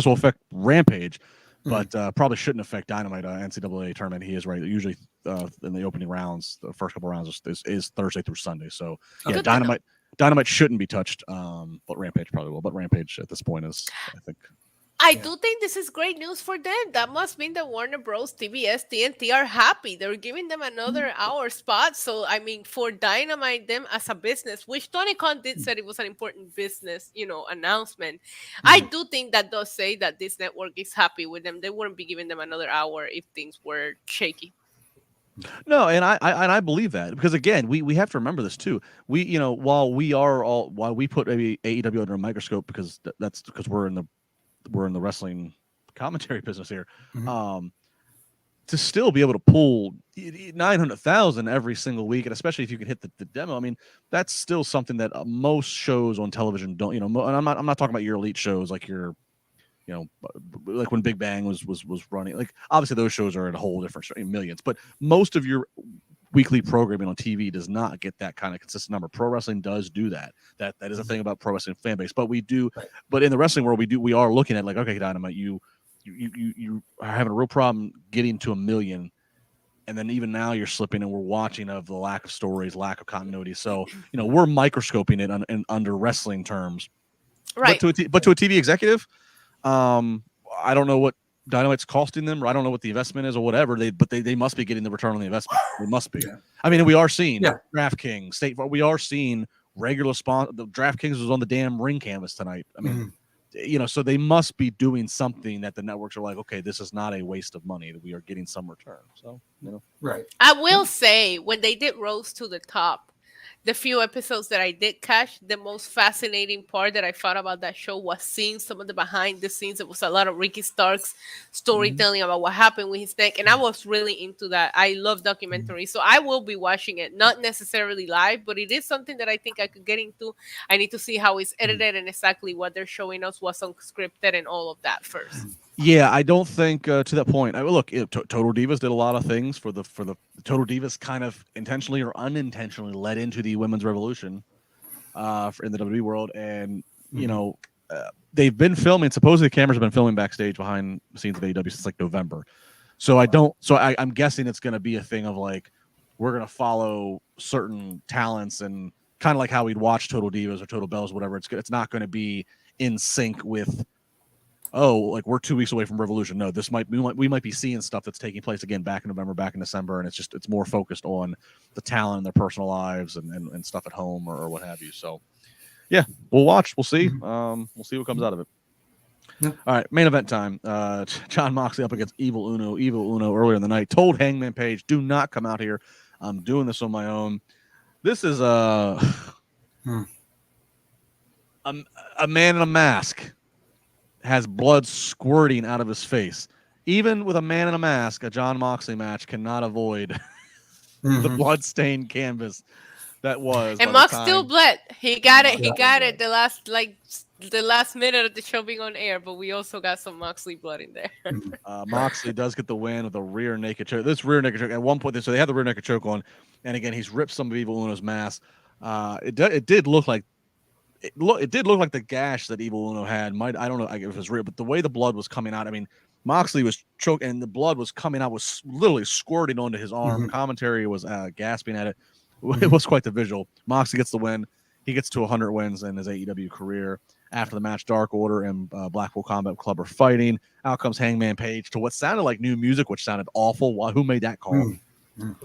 will affect Rampage, but probably shouldn't affect Dynamite NCAA tournament. He is right. Usually in the opening rounds, the first couple rounds is Thursday through Sunday. So yeah, Dynamite shouldn't be touched, but Rampage probably will. But Rampage at this point is, I think. I do think this is great news for them. That must mean that Warner Bros., TBS, TNT are happy. They're giving them another hour spot. So, I mean, for Dynamite, them as a business, which Tony Khan did say it was an important business, announcement. I do think that does say that this network is happy with them. They wouldn't be giving them another hour if things were shaky. No, and I believe that, because again, we have to remember this too. We, while we put AEW under a microscope because that's because we're in the wrestling commentary business here. To still be able to pull 900,000 every single week, and especially if you can hit the demo, I mean, that's still something that most shows on television don't. And I'm not talking about your elite shows like your, like when Big Bang was running. Like obviously those shows are at a whole different millions, but most of your weekly programming on TV does not get that kind of consistent number. Pro wrestling does do that. That is a thing about pro wrestling fan base. But we do, but in the wrestling world, we are looking at like, okay, Dynamite, you are having a real problem getting to 1 million, and then even now you're slipping, and we're watching of the lack of stories, lack of continuity. So we're microscoping it under wrestling terms, right? But to a TV executive, I don't know what Dynamite's costing them, or I don't know what the investment is or whatever. They must be getting the return on the investment. They must be. Yeah. I mean, we are seeing DraftKings, State Farm. We are seeing regular sponsor. The DraftKings was on the damn ring canvas tonight. I mean, so they must be doing something that the networks are like, okay, this is not a waste of money. That we are getting some return. So right. I will say when they did Rose to the Top, the few episodes that I did catch, the most fascinating part that I thought about that show was seeing some of the behind the scenes. It was a lot of Ricky Stark's storytelling about what happened with his neck. And I was really into that. I love documentaries. So I will be watching it, not necessarily live, but it is something that I think I could get into. I need to see how it's edited and exactly what they're showing us, what's unscripted and all of that first. Yeah, I don't think to that point. Look, Total Divas did a lot of things for the Total Divas kind of intentionally or unintentionally led into the women's revolution in the WWE world, and they've been filming. Supposedly, the cameras have been filming backstage behind the scenes of AEW since like November. So I'm guessing it's going to be a thing of like we're going to follow certain talents and kind of like how we'd watch Total Divas or Total Bellas, whatever. It's not going to be in sync with. Oh, like we're 2 weeks away from Revolution. No, we might be seeing stuff that's taking place again back in November, back in December, and it's more focused on the talent and their personal lives and stuff at home or what have you. So, Yeah, we'll watch. We'll see. Mm-hmm. We'll see what comes out of it. Yeah. All right, main event time. John Moxley up against Evil Uno. Evil Uno earlier in the night told Hangman Page, "Do not come out here. I'm doing this on my own." This is a man in a mask has blood squirting out of his face. Even with a man in a mask, a John Moxley match cannot avoid the blood-stained canvas that was. And Mox still bled. He got it. He got it. Bled. The last minute of the show being on air, but we also got some Moxley blood in there. Moxley does get the win with a rear naked choke. This rear naked choke at one point, so they had the rear naked choke on, and again he's ripped some of Evil Uno's mask. It did look like the gash that Evil Uno had. I don't know if it was real, but the way the blood was coming out, I mean, Moxley was choked, and the blood was coming out, was literally squirting onto his arm. Commentary was gasping at it. It was quite the visual. Moxley gets the win. He gets to 100 wins in his AEW career. After the match, Dark Order and Blackpool Combat Club are fighting. Out comes Hangman Page to what sounded like new music, which sounded awful. Who made that call?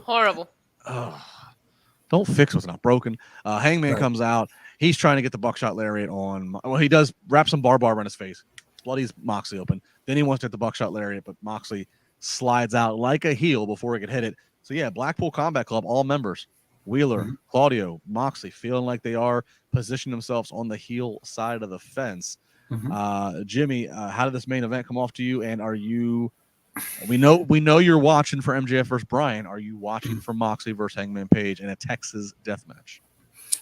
Horrible. Don't fix what's not broken. Hangman comes out. He's trying to get the buckshot lariat on. Well, he does wrap some barbed wire on his face. Bloodies Moxley open. Then he wants to hit the buckshot lariat, but Moxley slides out like a heel before he could hit it. So yeah, Blackpool Combat Club, all members. Wheeler, Claudio, Moxley, feeling like they are positioning themselves on the heel side of the fence. Jimmy, how did this main event come off to you? And are you? We know you're watching for MJF versus Bryan. Are you watching for Moxley versus Hangman Page in a Texas death match?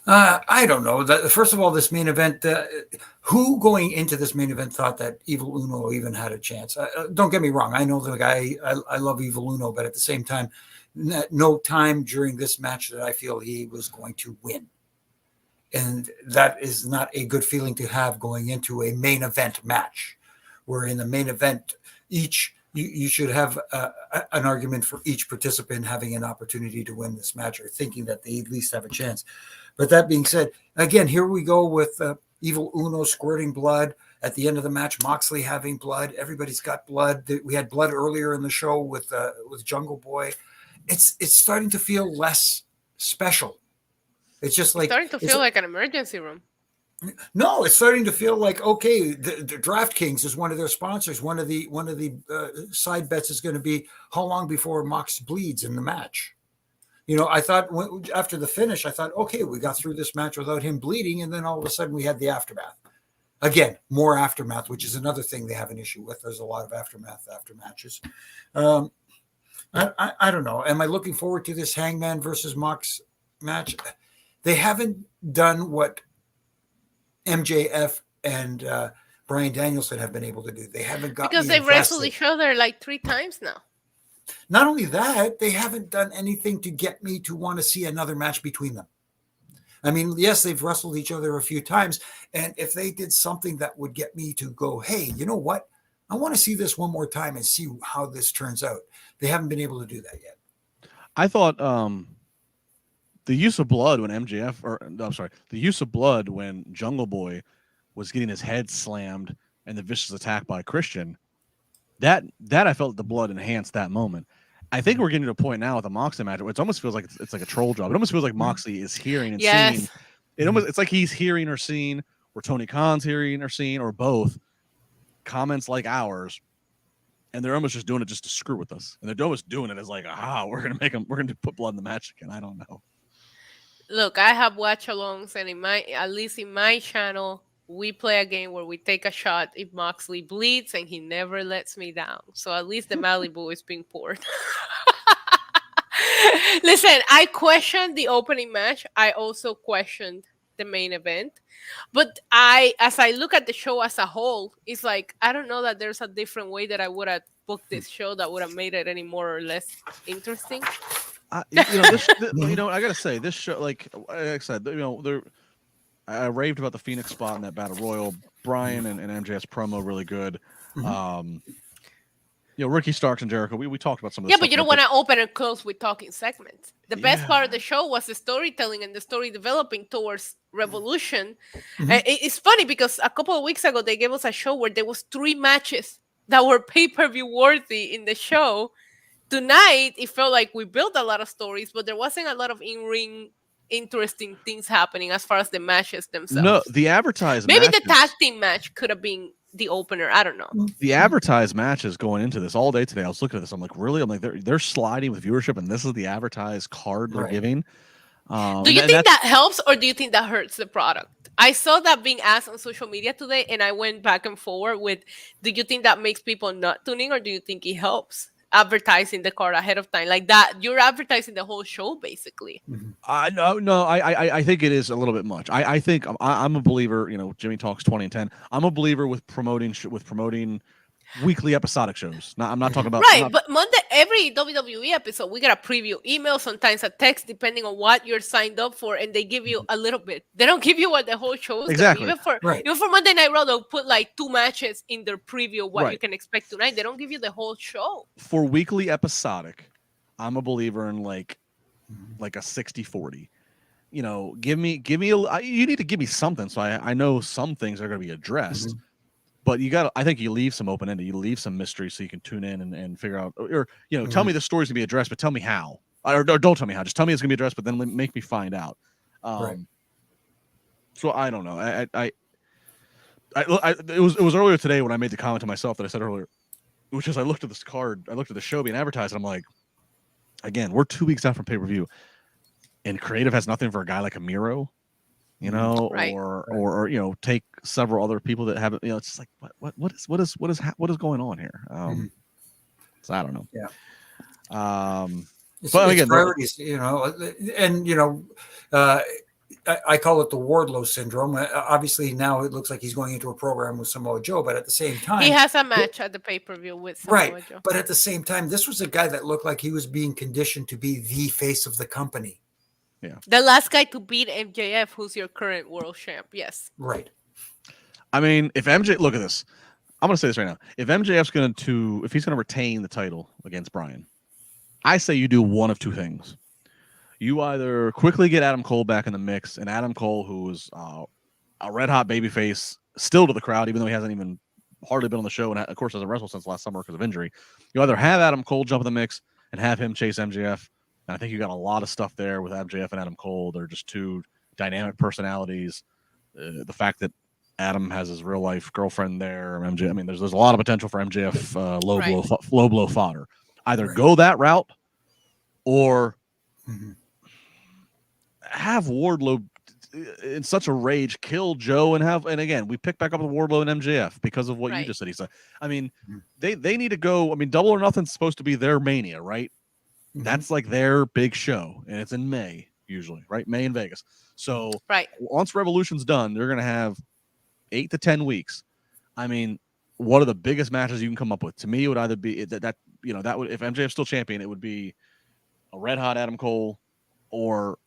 I don't know. First of all, this main event, who going into this main event thought that Evil Uno even had a chance? Don't get me wrong. I know the guy. I love Evil Uno, but at the same time, no time during this match that I feel he was going to win. And that is not a good feeling to have going into a main event match, where in the main event, you should have an argument for each participant having an opportunity to win this match or thinking that they at least have a chance. But that being said, again, here we go with Evil Uno squirting blood at the end of the match, Moxley having blood. Everybody's got blood. We had blood earlier in the show with Jungle Boy. It's starting to feel less special. It's just like starting to feel like an emergency room. No, it's starting to feel like, okay, the DraftKings is one of their sponsors. One of the side bets is going to be how long before Mox bleeds in the match. You know, I thought after the finish, I thought, okay, we got through this match without him bleeding, and then all of a sudden we had the aftermath. Again, more aftermath, which is another thing they have an issue with. There's a lot of aftermath after matches. I don't know. Am I looking forward to this Hangman versus Mox match? They haven't done what MJF and Bryan Danielson have been able to do. They haven't got because they've wrestled each other like 3 times now. Not only that, they haven't done anything to get me to want to see another match between them. I mean, yes, they've wrestled each other a few times, and if they did something that would get me to go, hey, you know what? I want to see this one more time and see how this turns out. They haven't been able to do that yet. I thought the use of blood when the use of blood when Jungle Boy was getting his head slammed and the vicious attack by Christian, that I felt the blood enhanced that moment. I think we're getting to a point now with the Moxley match where it almost feels like it's like a troll job. It almost feels like Moxley is hearing and seeing. It's like he's hearing or seeing, or Tony Khan's hearing or seeing, or both comments like ours, and they're almost just doing it just to screw with us. And they're almost doing it as like, we're gonna put blood in the match again. I don't know. Look, I have watch alongs, and at least in my channel, we play a game where we take a shot if Moxley bleeds, and he never lets me down. So at least the Malibu is being poured. Listen, I questioned the opening match. I also questioned the main event. But as I look at the show as a whole, it's like, I don't know that there's a different way that I would have booked this show that would have made it any more or less interesting. I gotta say, this show, like I said, I raved about the Phoenix spot in that Battle Royal. Bryan and MJF's promo really good. Ricky Starks and Jericho. We talked about some of this. Yeah, but you don't want to open and close with talking segments. The best part of the show was the storytelling and the story developing towards Revolution. It's funny because a couple of weeks ago they gave us a show where there was 3 matches that were pay-per-view worthy in the show. Tonight, it felt like we built a lot of stories, but there wasn't a lot of in-ring interesting things happening as far as the matches themselves. No, the advertised Maybe matches, the tag team match could have been the opener. I don't know. the advertised matches going into this all day today. I was looking at this. I'm like, really? I'm like, they're sliding with viewership, and this is the advertised card they're giving. Do you think that helps, or do you think that hurts the product? I saw that being asked on social media today, and I went back and forward with, do you think that makes people not tuning, or do you think it helps advertising the card ahead of time? Like that, you're advertising the whole show, basically. No, I think it is a little bit much. I think I'm a believer, Jimmy talks 20 and 10. I'm a believer with promoting weekly episodic shows. I'm not talking about but Monday, every WWE episode, we get a preview email, sometimes a text, depending on what you're signed up for, and they give you a little bit. They don't give you what the whole show is. Exactly. Even for Monday Night Raw, they'll put like 2 matches in their preview, what you can expect tonight. They don't give you the whole show. For weekly episodic, I'm a believer in like a 60-40. Give me you need to give me something, so I know some things are going to be addressed. But I think you leave some open ended. You leave some mystery so you can tune in and figure out, or tell me the story's gonna be addressed, but tell me how, or don't tell me how. Just tell me it's gonna be addressed, but then make me find out. So I don't know. It was earlier today when I made the comment to myself that I said earlier, which is I looked at this card, I looked at the show being advertised, and I'm like, again, we're 2 weeks out from pay-per-view, and creative has nothing for a guy like a Miro. Or take several other people that haven't. It's just like what is going on here? So I don't know. Yeah. But again, priorities. I call it the Wardlow syndrome. Obviously, now it looks like he's going into a program with Samoa Joe, but at the same time, he has a match at the pay-per-view with Samoa Joe. But at the same time, this was a guy that looked like he was being conditioned to be the face of the company. Yeah. The last guy to beat MJF, who's your current world champ. Yes. Right. I mean, if MJ, look at this. I'm going to say this right now. If MJF's if he's going to retain the title against Bryan, I say you do one of two things. You either quickly get Adam Cole back in the mix, and Adam Cole, who is a red hot babyface, still to the crowd, even though he hasn't even hardly been on the show, and of course hasn't wrestled since last summer because of injury. You either have Adam Cole jump in the mix and have him chase MJF. And I think you got a lot of stuff there with MJF and Adam Cole. They're just two dynamic personalities. The fact that Adam has his real life girlfriend there, MJ. I mean, there's a lot of potential for MJF low blow fodder. Either go that route, or have Wardlow in such a rage kill Joe and again we pick back up with Wardlow and MJF because of what you just said. He said, I mean, they need to go. I mean, Double or Nothing's supposed to be their Mania, right? That's like their big show, and it's in May usually, right? May in Vegas. So once Revolution's done, they're going to have 8 to 10 weeks. I mean, what are the biggest matches you can come up with? To me, it would either be that would, if MJF's still champion, it would be a red hot Adam Cole, or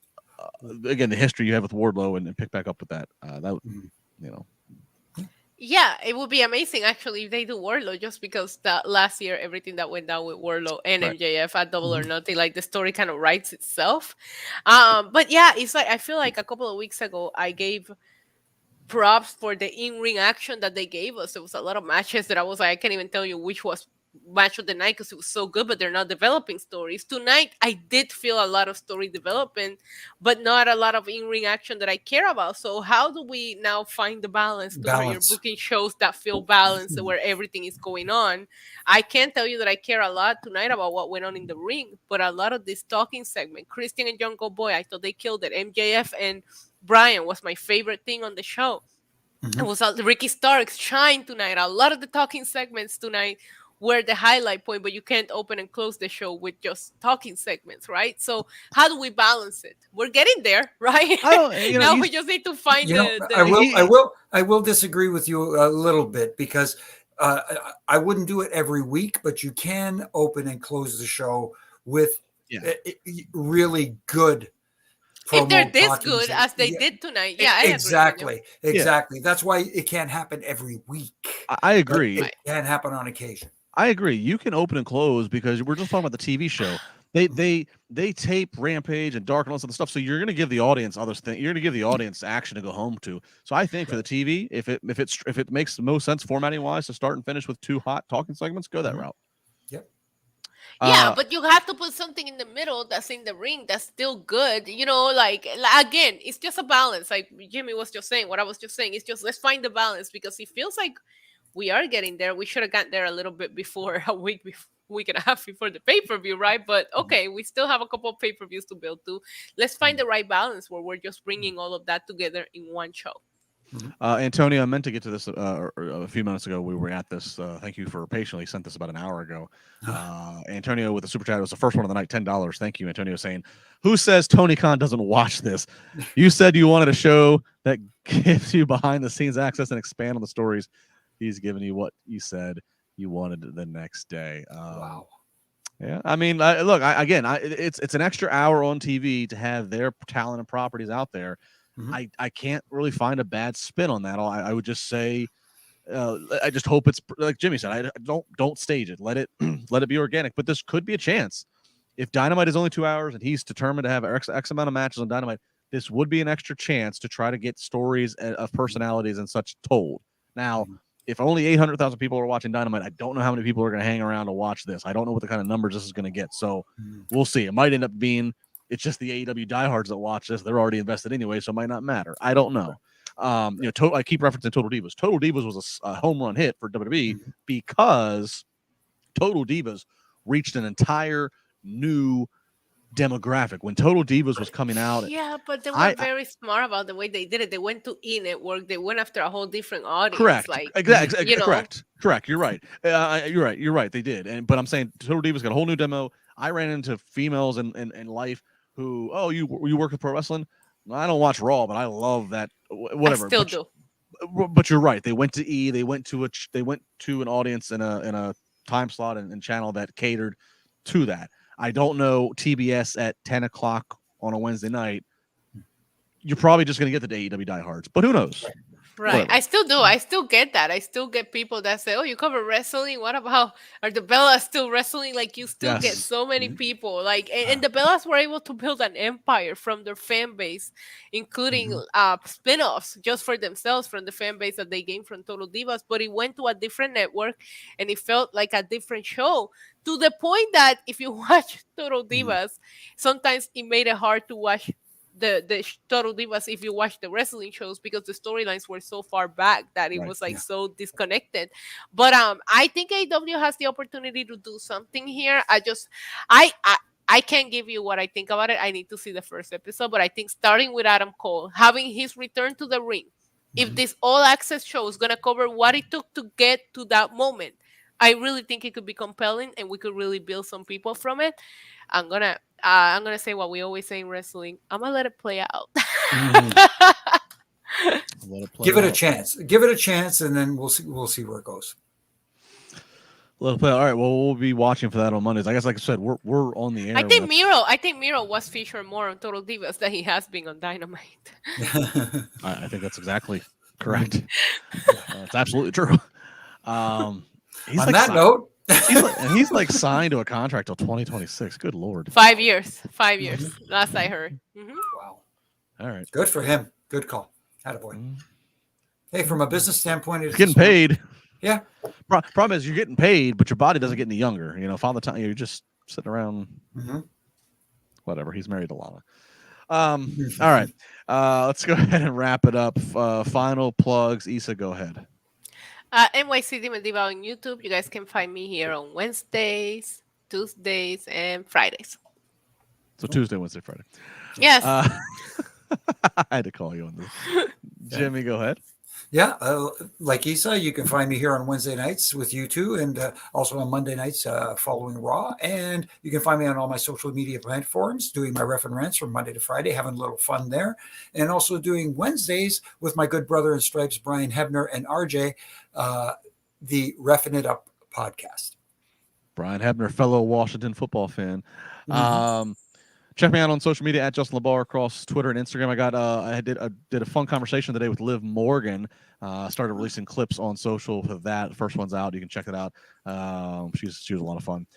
again the history you have with Wardlow, and pick back up with that. Yeah, it would be amazing actually if they do Wardlow, just because that last year everything that went down with Wardlow and MJF at Double or Nothing, like the story kind of writes itself. But yeah, it's like I feel like a couple of weeks ago I gave props for the in-ring action that they gave us. There was a lot of matches that I was like, I can't even tell you which was match of the night because it was so good, but they're not developing stories. Tonight, I did feel a lot of story development, but not a lot of in-ring action that I care about. So how do we now find the balance to where you're booking shows that feel balanced, where everything is going on? I can't tell you that I care a lot tonight about what went on in the ring, but a lot of this talking segment, Christian and Jungle Boy, I thought they killed it. MJF and Bryan was my favorite thing on the show. It was Ricky Starks shine tonight. A lot of the talking segments tonight were the highlight point, but you can't open and close the show with just talking segments, right? So how do we balance it? We're getting there, right? Now we just need to find I will disagree with you a little bit, because I wouldn't do it every week, but you can open and close the show with really good. If they're this good as they did tonight, exactly. That's why it can't happen every week. I agree. It can happen on occasion. I agree. You can open and close because we're just talking about the TV show. They tape Rampage and Dark and all this other stuff. So you're going to give the audience other things. You're going to give the audience action to go home to. So I think for the TV, if it makes the most sense formatting wise to start and finish with 2 hot talking segments, go that route. Yeah, but you have to put something in the middle that's in the ring that's still good. Again, it's just a balance. Like Jimmy was just saying, what I was just saying, it's just let's find the balance because it feels like we are getting there. We should have gotten there a little bit before week and a half before the pay-per-view, right? But okay, we still have a couple of pay-per-views to build to. Let's find the right balance where we're just bringing all of that together in one show. Antonio, I meant to get to this a few minutes ago. We were at this. Thank you for patiently sent this about an hour ago. Antonio with the super chat was the first one of the night, $10. Thank you, Antonio, saying, "Who says Tony Khan doesn't watch this? You said you wanted a show that gives you behind the scenes access and expand on the stories. He's giving you what you said you wanted the next day." Wow. Yeah, I mean, look, it's an extra hour on TV to have their talent and properties out there. Mhm. I can't really find a bad spin on that. I would just say, I just hope it's like Jimmy said. I don't stage it. Let it let it be organic. But this could be a chance. If Dynamite is only 2 hours and he's determined to have X amount of matches on Dynamite, this would be an extra chance to try to get stories of personalities and such told. Now, if only 800,000 people are watching Dynamite, I don't know how many people are going to hang around to watch this. I don't know what the kind of numbers this is going to get. So we'll see. It might end up being it's just the AEW diehards that watch this. They're already invested anyway, so it might not matter. I don't know. I keep referencing Total Divas. Total Divas was a home run hit for WWE because Total Divas reached an entire new demographic. When Total Divas was coming out, Yeah, but they were very smart about the way they did it. They went to E-Network. They went after a whole different audience. Correct. Like, Exactly. Correct. You're right. You're right. They did. But I'm saying Total Divas got a whole new demo. I ran into females in life who, you work with pro wrestling. I don't watch Raw, but I love that. Whatever. I still do. But you're right. They went to E. They went to an audience in a time slot and channel that catered to that. I don't know TBS at 10 o'clock on a Wednesday night. You're probably just going to get the AEW diehards, but who knows? Right. Whatever. I still do. I still get that. I still get people that say, "Oh, you cover wrestling? What about are the Bellas still wrestling?" Like you still get so many people. Like and the Bellas were able to build an empire from their fan base, including spin-offs just for themselves from the fan base that they gained from Total Divas. But it went to a different network and it felt like a different show. To the point that if you watch Total Divas, sometimes it made it hard to watch the Total Divas if you watch the wrestling shows because the storylines were so far back that it was like so disconnected. But I think AEW has the opportunity to do something here. I can't give you what I think about it. I need to see the first episode, but I think starting with Adam Cole, having his return to the ring, if this all access show is gonna cover what it took to get to that moment, I really think it could be compelling and we could really build some people from it. I'm gonna say what we always say in wrestling. I'm gonna let it play out. Give it a chance. Give it a chance, and then we'll see where it goes. Let it play out. All right. Well, we'll be watching for that on Mondays. I guess, like I said, we're on the air. I think Miro was featured more on Total Divas than he has been on Dynamite. I think that's exactly correct. It's absolutely true. On that note, he's like signed to a contract till 2026. Good Lord. 5 years. 5 years. Last I heard. Wow. All right. Good for him. Good call. Attaboy. Hey, from a business standpoint, it's getting paid. Yeah. Problem is you're getting paid, but your body doesn't get any younger. Father time you're just sitting around. Whatever. He's married to Lana. All right. Let's go ahead and wrap it up. Final plugs. Issa, go ahead. NYC Demon Diva on YouTube. You guys can find me here on Wednesdays, Tuesdays, and Fridays. So Tuesday, Wednesday, Friday. Yes. I had to call you on this. Jimmy, go ahead. Yeah, like Issa, you can find me here on Wednesday nights with you two, and also on Monday nights following Raw. And you can find me on all my social media platforms, doing my ref and rants from Monday to Friday, having a little fun there. And also doing Wednesdays with my good brother in stripes, Brian Hebner, and RJ, the Reffing It Up podcast. Brian Hebner, fellow Washington football fan. Check me out on social media at Justin LaBar across Twitter and Instagram. I did a fun conversation today with Liv Morgan. Started releasing clips on social for that. The first one's out. You can check it out. She was a lot of fun.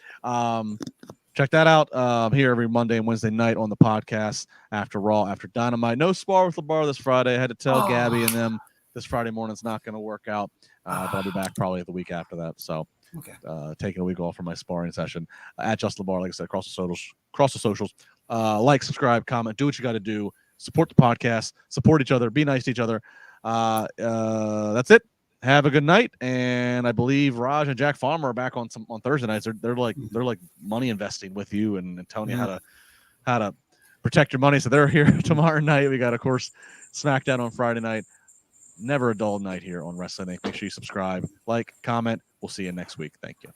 Check that out. I'm here every Monday and Wednesday night on the podcast after Raw, after Dynamite. No spar with LaBar this Friday. I had to tell Gabby and them this Friday morning's not going to work out. But I'll be back probably the week after that. So Okay. Taking a week off from my sparring session. At Just LaBar, like I said, across the socials. Like, subscribe, comment, do what you got to do. Support the podcast. Support each other. Be nice to each other. That's it. Have a good night. And I believe Raj and Jack Farmer are back on Thursday nights. They're like money investing with you and telling you how to protect your money. So they're here tomorrow night. We got, of course, SmackDown on Friday night. Never a dull night here on Wrestling Inc. Make sure you subscribe, like, comment. We'll see you next week. Thank you.